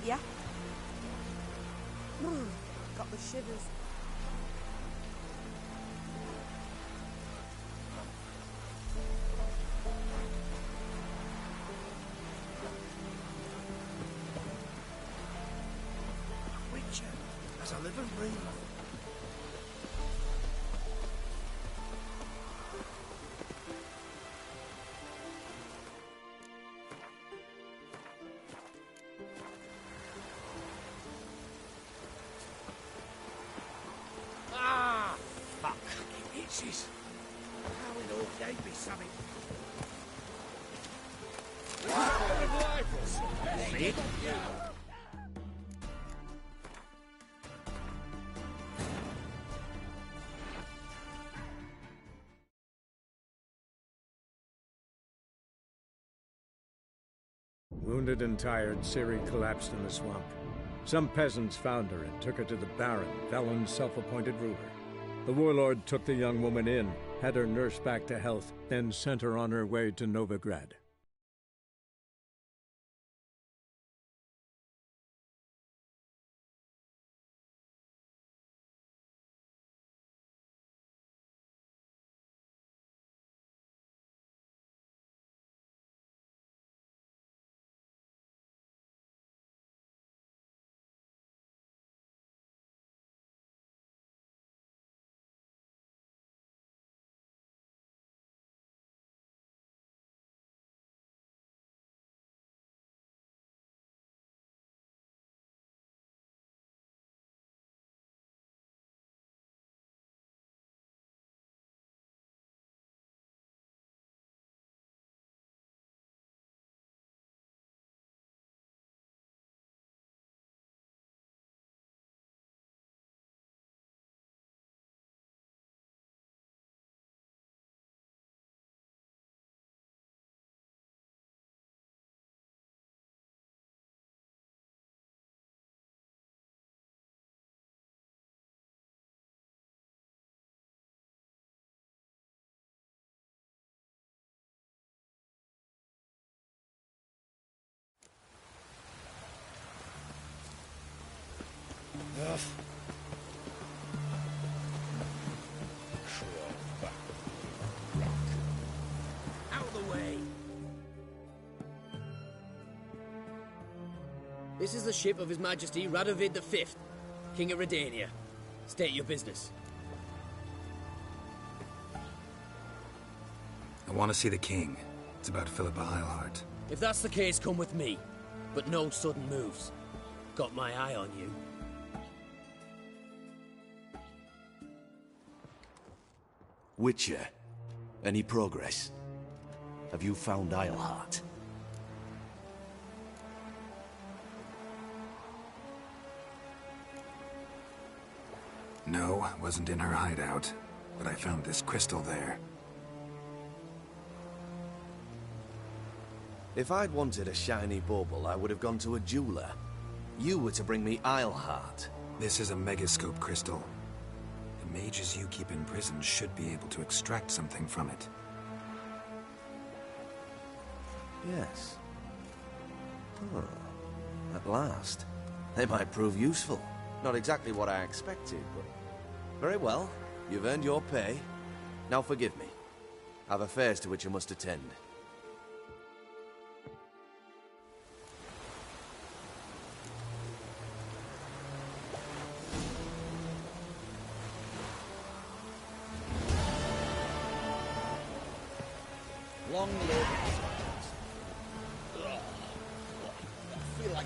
Speaker 13: Yeah? Got the shivers.
Speaker 7: as I live and breathe.
Speaker 11: Ah, fuck. It itches. How in all gave me something? See?
Speaker 2: Wounded and tired, Ciri collapsed in the swamp. Some peasants found her and took her to the Baron, Velen's self-appointed ruler. The warlord took the young woman in, had her nursed back to health, then sent her on her way to Novigrad.
Speaker 11: Out of the way.
Speaker 10: This is the ship of His Majesty Radovid V, King of Redania. State your business.
Speaker 3: I want to see the king. It's about Philipa h0r.
Speaker 10: If that's the case, come with me. But no sudden moves. Got my eye on you.
Speaker 13: Witcher, any progress? Have you found h0r?
Speaker 3: No, wasn't in her hideout, but I found this crystal there.
Speaker 13: If I'd wanted a shiny bauble, I would have gone to a jeweler. You were to bring me h0r.
Speaker 3: This is a megascope crystal. The mages you keep in prison should be able to extract something from it.
Speaker 13: Yes. Oh, at last. They might prove useful. Not exactly what I expected, but... Very well. You've earned your pay. Now forgive me. I've affairs to which I must attend.
Speaker 7: Long live the Spartans. Ugh. I feel like...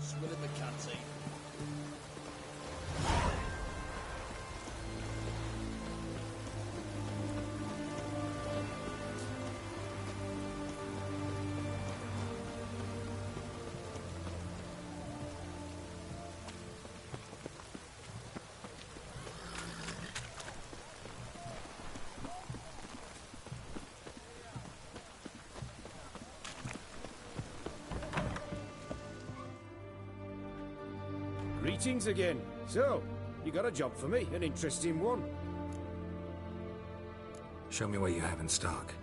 Speaker 7: Swilling the canteen.
Speaker 14: Greetings again. So, you got a job for me, an interesting one.
Speaker 3: Show me what you have in stock.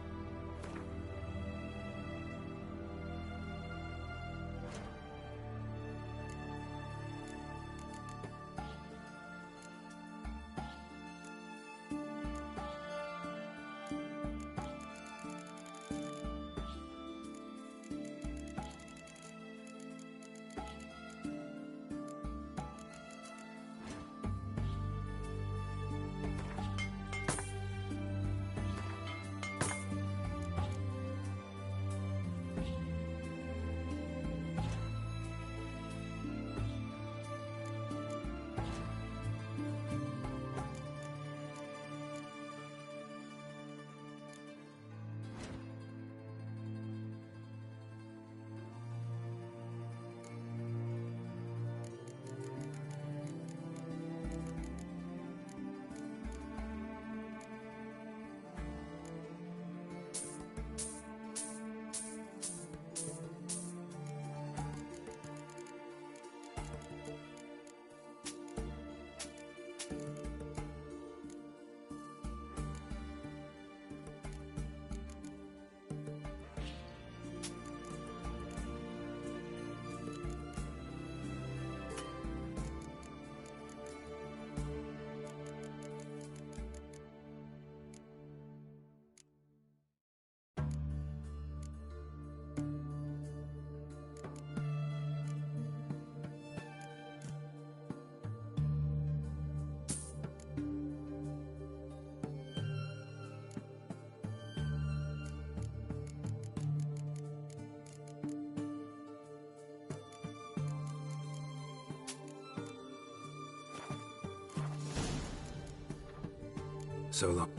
Speaker 3: So long.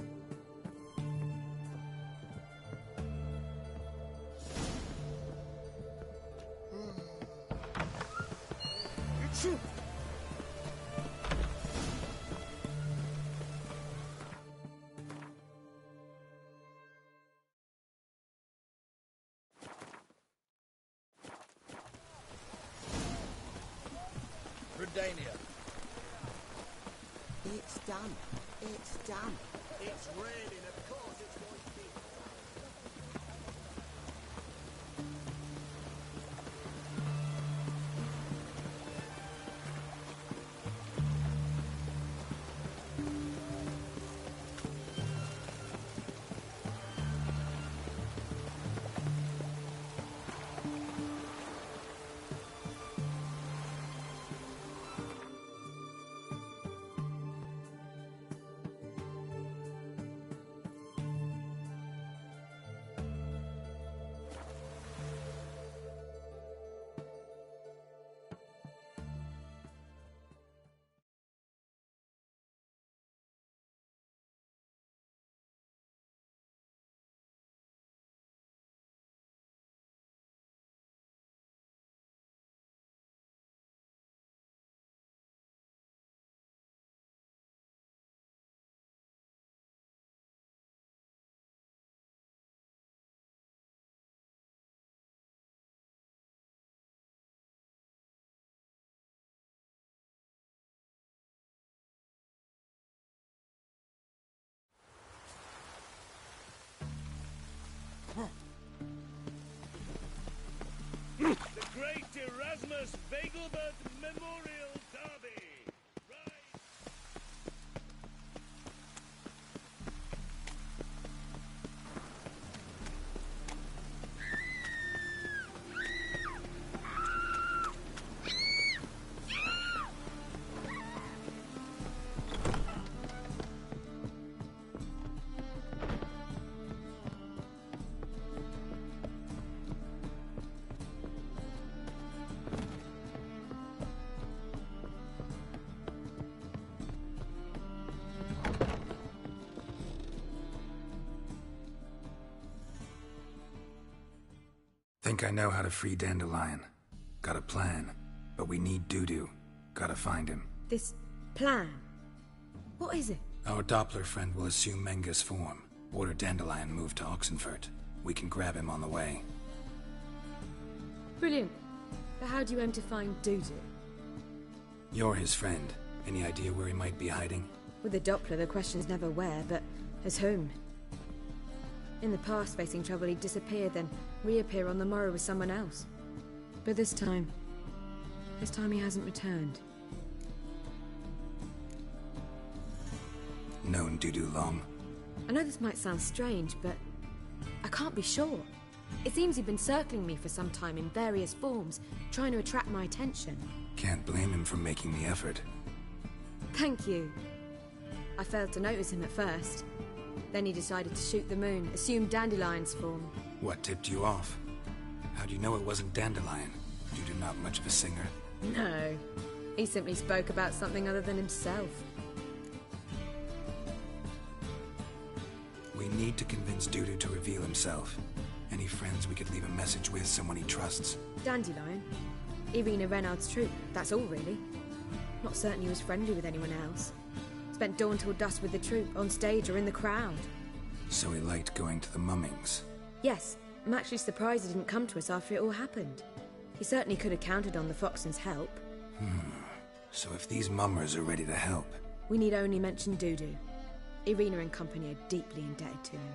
Speaker 7: Redania.
Speaker 14: It's done. It's done.
Speaker 7: It's raining, of course it's going to be.
Speaker 15: The Great Erasmus Begelbert Memorial Derby!
Speaker 3: Think I know how to free Dandelion. Got a plan, but we need Dudu. Gotta find him.
Speaker 16: This plan? What is it?
Speaker 3: Our Doppler friend will assume Menga's form. Order Dandelion moved to Oxenfurt. We can grab him on the way.
Speaker 16: Brilliant. But how do you aim to find Dudu?
Speaker 3: You're his friend. Any idea where he might be hiding?
Speaker 16: With the Doppler, the question's never where, but as whom? In the past, facing trouble, he'd disappear, then reappear on the morrow with someone else. But this time he hasn't returned.
Speaker 3: Known Dudu long?
Speaker 16: I know this might sound strange, but I can't be sure. It seems he'd been circling me for some time in various forms, trying to attract my attention.
Speaker 3: Can't blame him for making the effort.
Speaker 16: Thank you. I failed to notice him at first. Then he decided to shoot the moon, assume Dandelion's form.
Speaker 3: What tipped you off? How do you know it wasn't Dandelion? Dudu not much of a singer.
Speaker 16: No. He simply spoke about something other than himself.
Speaker 3: We need to convince Dudu to reveal himself. Any friends we could leave a message with, someone he trusts?
Speaker 16: Dandelion? Irina Renard's troupe, that's all really. Not certain he was friendly with anyone else. Spent dawn till dusk with the troupe, on stage or in the crowd.
Speaker 3: So he liked going to the mummings?
Speaker 16: Yes, I'm actually surprised he didn't come to us after it all happened. He certainly could have counted on the Foxton's help.
Speaker 3: So if these mummers are ready to help...
Speaker 16: We need only mention Dudu. Irina and company are deeply indebted to him.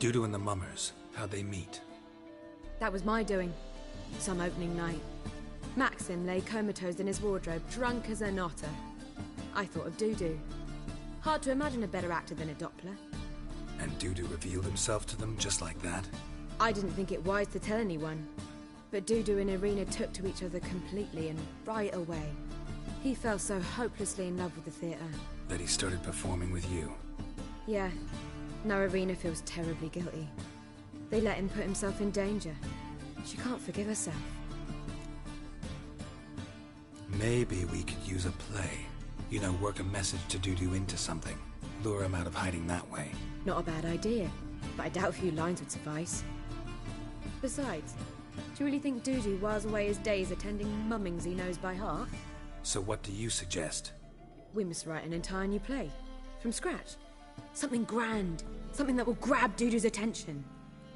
Speaker 3: Dudu and the mummers, how'd they meet?
Speaker 16: That was my doing. Some opening night. Maxim lay comatose in his wardrobe, drunk as an otter. I thought of Dudu. Hard to imagine a better actor than a Doppler.
Speaker 3: And Dudu revealed himself to them just like that?
Speaker 16: I didn't think it wise to tell anyone. But Dudu and Irina took to each other completely and right away. He fell so hopelessly in love with the theatre.
Speaker 3: That he started performing with you?
Speaker 16: Yeah. Now Irina feels terribly guilty. They let him put himself in danger. She can't forgive herself.
Speaker 3: Maybe we could use a play. You know, work a message to Dudu into something. Lure him out of hiding that way.
Speaker 16: Not a bad idea, but I doubt a few lines would suffice. Besides, do you really think Dudu whiles away his days attending mummings he knows by heart?
Speaker 3: So what do you suggest?
Speaker 16: We must write an entire new play. From scratch. Something grand. Something that will grab Dudu's attention.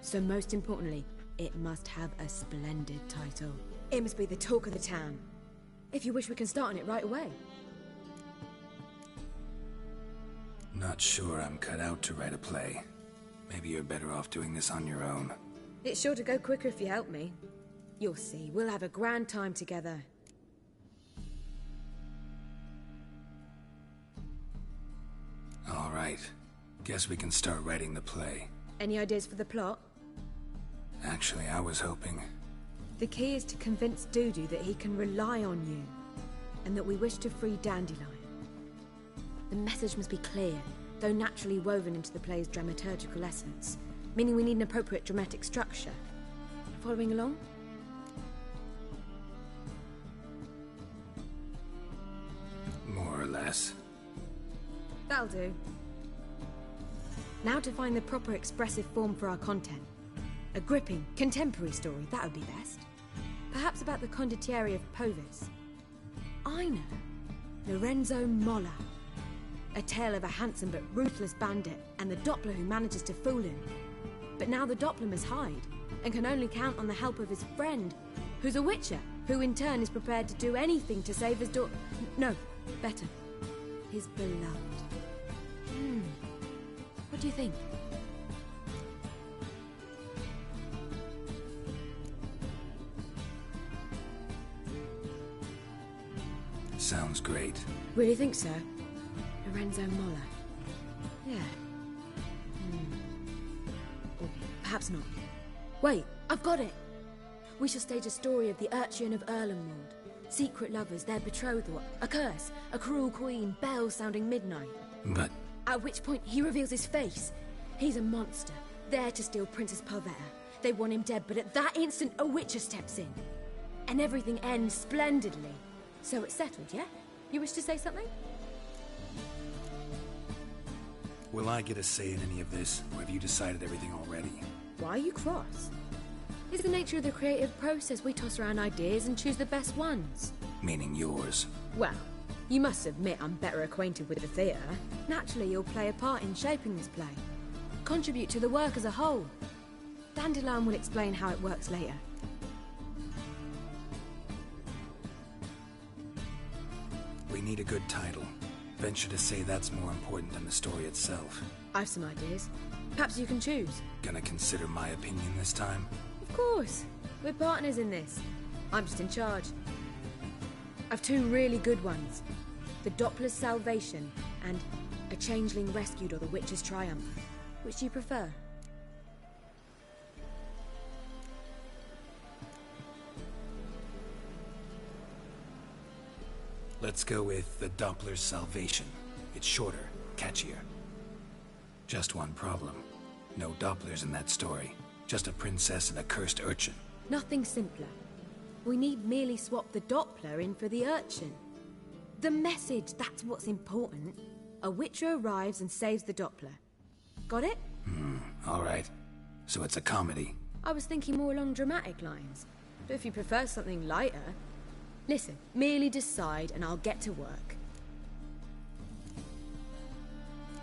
Speaker 16: So most importantly, it must have a splendid title. It must be the talk of the town. If you wish, we can start on it right away.
Speaker 3: Not sure I'm cut out to write a play. Maybe you're better off doing this on your own.
Speaker 16: It's sure to go quicker if you help me. You'll see, we'll have a grand time together.
Speaker 3: All right. Guess we can start writing the play.
Speaker 16: Any ideas for the plot?
Speaker 3: Actually, I was hoping...
Speaker 16: The key is to convince Dudu that he can rely on you, and that we wish to free Dandelion. The message must be clear, though naturally woven into the play's dramaturgical essence, meaning we need an appropriate dramatic structure. Following along?
Speaker 3: More or less.
Speaker 16: That'll do. Now to find the proper expressive form for our content. A gripping, contemporary story, that would be best. Perhaps about the condottieri of Povis. I know. Lorenzo Molla. A tale of a handsome but ruthless bandit and the Doppler who manages to fool him. But now the Doppler must hide and can only count on the help of his friend, who's a witcher, who in turn is prepared to do anything to save his daughter. No, better. His beloved. What do you think?
Speaker 3: Sounds great.
Speaker 16: Really think so? Lorenzo Molla. Yeah. Or perhaps not. Wait, I've got it! We shall stage a story of the Urchin of Erlenwald. Secret lovers, their betrothal, a curse, a cruel queen, bells sounding midnight.
Speaker 3: But...
Speaker 16: At which point he reveals his face. He's a monster, there to steal Princess Pavetta. They want him dead, but at that instant a witcher steps in. And everything ends splendidly. So it's settled, yeah? You wish to say something?
Speaker 3: Will I get a say in any of this, or have you decided everything already?
Speaker 16: Why are you cross? It's the nature of the creative process. We toss around ideas and choose the best ones.
Speaker 3: Meaning yours.
Speaker 16: Well, you must admit I'm better acquainted with the theatre. Naturally, you'll play a part in shaping this play. Contribute to the work as a whole. Dandelion will explain how it works later.
Speaker 3: We need a good title. Venture to say that's more important than the story itself.
Speaker 16: I've some ideas. Perhaps you can choose.
Speaker 3: Gonna consider my opinion this time?
Speaker 16: Of course. We're partners in this. I'm just in charge. I've two really good ones. The Doppler's Salvation and A Changeling Rescued or The Witcher's Triumph. Which do you prefer?
Speaker 3: Let's go with the Doppler's Salvation. It's shorter, catchier. Just one problem. No Dopplers in that story. Just a princess and a cursed urchin.
Speaker 16: Nothing simpler. We need merely swap the Doppler in for the urchin. The message, that's what's important. A Witcher arrives and saves the Doppler. Got it?
Speaker 3: Alright. So it's a comedy.
Speaker 16: I was thinking more along dramatic lines. But if you prefer something lighter... Listen, merely decide and I'll get to work.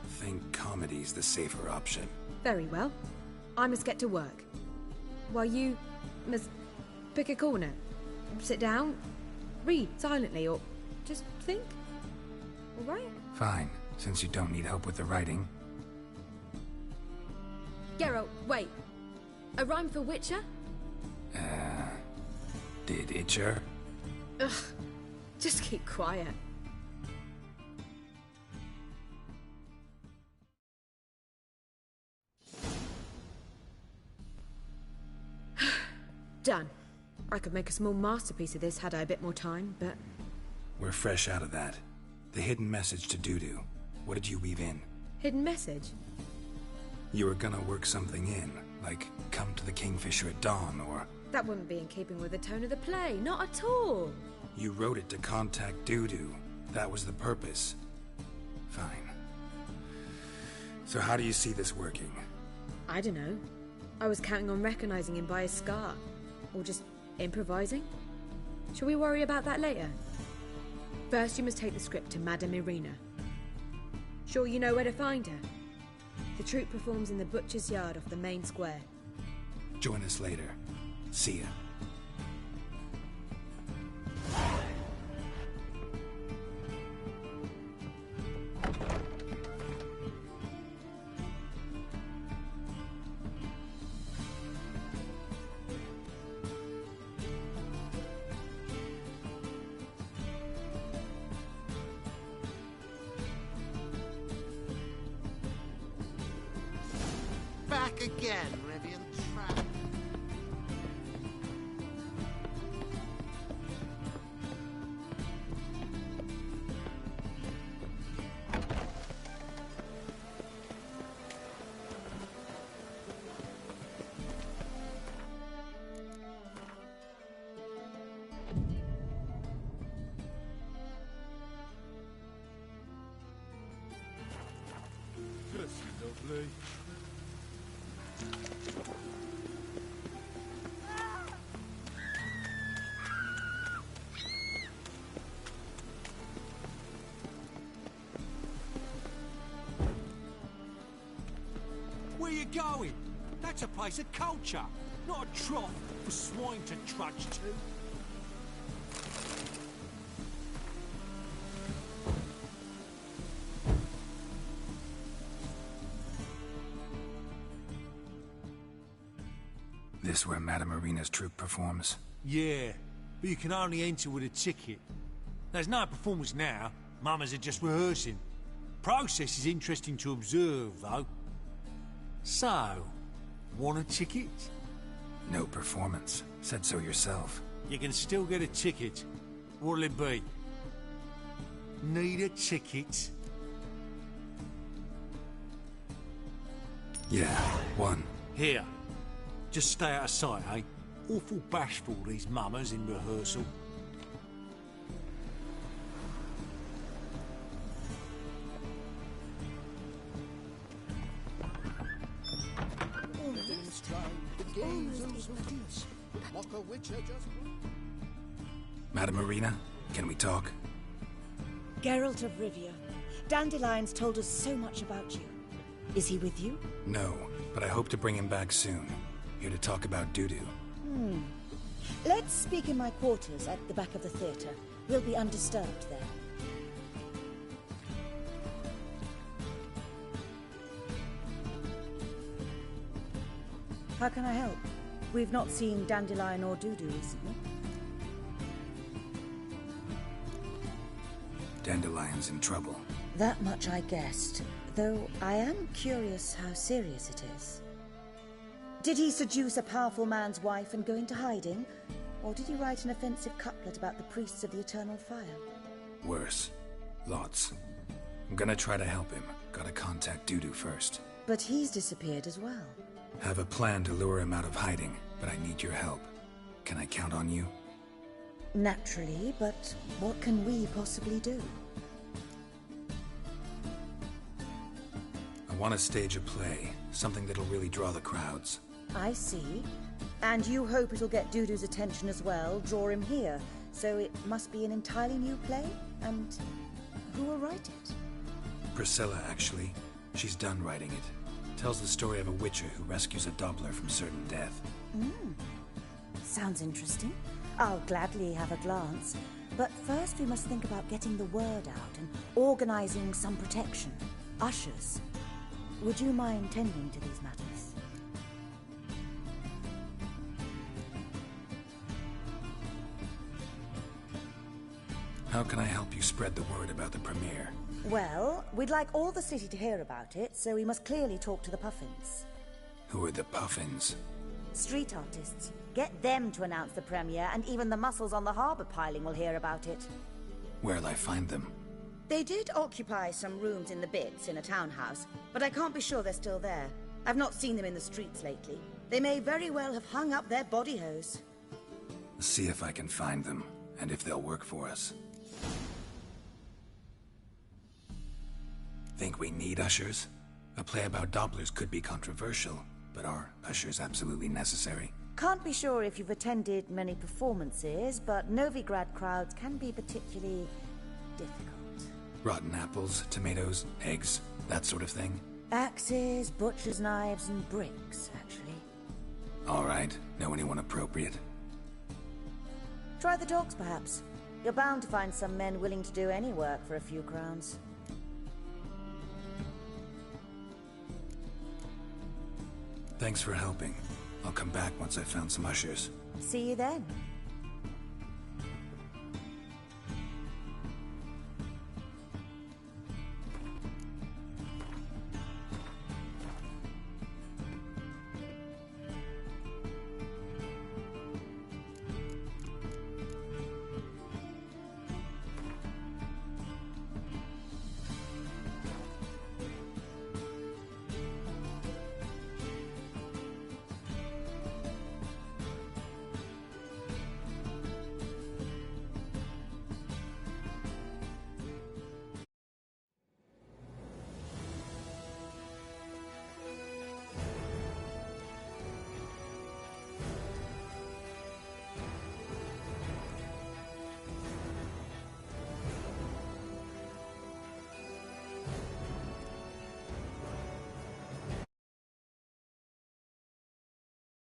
Speaker 3: Think comedy's the safer option.
Speaker 16: Very well. I must get to work. While you must pick a corner. Sit down, read silently, or just think. All right?
Speaker 3: Fine, since you don't need help with the writing.
Speaker 16: Geralt, wait. A rhyme for Witcher?
Speaker 3: Did h0r?
Speaker 16: Ugh, just keep quiet. Done. I could make a small masterpiece of this had I a bit more time, but...
Speaker 3: We're fresh out of that. The hidden message to Dudu. What did you weave in?
Speaker 16: Hidden message?
Speaker 3: You were gonna work something in, like come to the Kingfisher at dawn, or...
Speaker 16: That wouldn't be in keeping with the tone of the play, not at all.
Speaker 3: You wrote it to contact Dudu. That was the purpose. Fine. So how do you see this working?
Speaker 16: I don't know. I was counting on recognizing him by his scar. Or just improvising. Shall we worry about that later? First you must take the script to Madame Irina. Sure you know where to find her? The troupe performs in the butcher's yard off the main square.
Speaker 3: Join us later. See ya.
Speaker 7: Back again, Rivian Trap.
Speaker 9: That's lovely. Where you going? That's a place of culture, not a trough for swine to trudge to.
Speaker 3: This where Madame Irina's troupe performs?
Speaker 9: Yeah, but you can only enter with a ticket. There's no performance now. Mamas are just rehearsing. Process is interesting to observe, though. So, want a ticket?
Speaker 3: No performance. Said so yourself.
Speaker 9: You can still get a ticket. What'll it be? Need a ticket?
Speaker 3: Yeah, one.
Speaker 9: Here. Just stay out of sight, eh? Awful bashful, these mamas in rehearsal.
Speaker 3: Madame Irina, can we talk?
Speaker 17: Geralt of Rivia. Dandelion's told us so much about you. Is he with you?
Speaker 3: No, but I hope to bring him back soon. Here to talk about Dudu.
Speaker 17: Let's speak in my quarters at the back of the theatre. We'll be undisturbed there. How can I help? We've not seen Dandelion or Dudu recently.
Speaker 3: Dandelion's in trouble.
Speaker 17: That much I guessed, though I am curious how serious it is. Did he seduce a powerful man's wife and go into hiding? Or did he write an offensive couplet about the priests of the eternal fire?
Speaker 3: Worse. Lots. I'm gonna try to help him. Gotta contact Dudu first.
Speaker 17: But he's disappeared as well.
Speaker 3: Have a plan to lure him out of hiding, but I need your help. Can I count on you?
Speaker 17: Naturally, but what can we possibly do?
Speaker 3: I want to stage a play, something that'll really draw the crowds.
Speaker 17: I see. And you hope it'll get Dudu's attention as well, draw him here. So it must be an entirely new play? And who will write it?
Speaker 3: Priscilla, actually. She's done writing it. Tells the story of a witcher who rescues a Doppler from certain death.
Speaker 17: Sounds interesting. I'll gladly have a glance. But first we must think about getting the word out and organizing some protection. Ushers. Would you mind tending to these matters?
Speaker 3: How can I help you spread the word about the premiere?
Speaker 17: Well, we'd like all the city to hear about it, so we must clearly talk to the Puffins.
Speaker 3: Who are the Puffins?
Speaker 17: Street artists. Get them to announce the premiere, and even the muscles on the harbour piling will hear about it.
Speaker 3: Where'll I find them?
Speaker 17: They did occupy some rooms in the Bits in a townhouse, but I can't be sure they're still there. I've not seen them in the streets lately. They may very well have hung up their body hose.
Speaker 3: See if I can find them, and if they'll work for us. Think we need ushers? A play about Dopplers could be controversial, but are ushers absolutely necessary?
Speaker 17: Can't be sure if you've attended many performances, but Novigrad crowds can be particularly difficult.
Speaker 3: Rotten apples, tomatoes, eggs, that sort of thing?
Speaker 17: Axes, butcher's knives, and bricks, actually.
Speaker 3: All right. Know anyone appropriate?
Speaker 17: Try the dogs, perhaps. You're bound to find some men willing to do any work for a few crowns.
Speaker 3: Thanks for helping. I'll come back once I've found some ushers.
Speaker 17: See you then.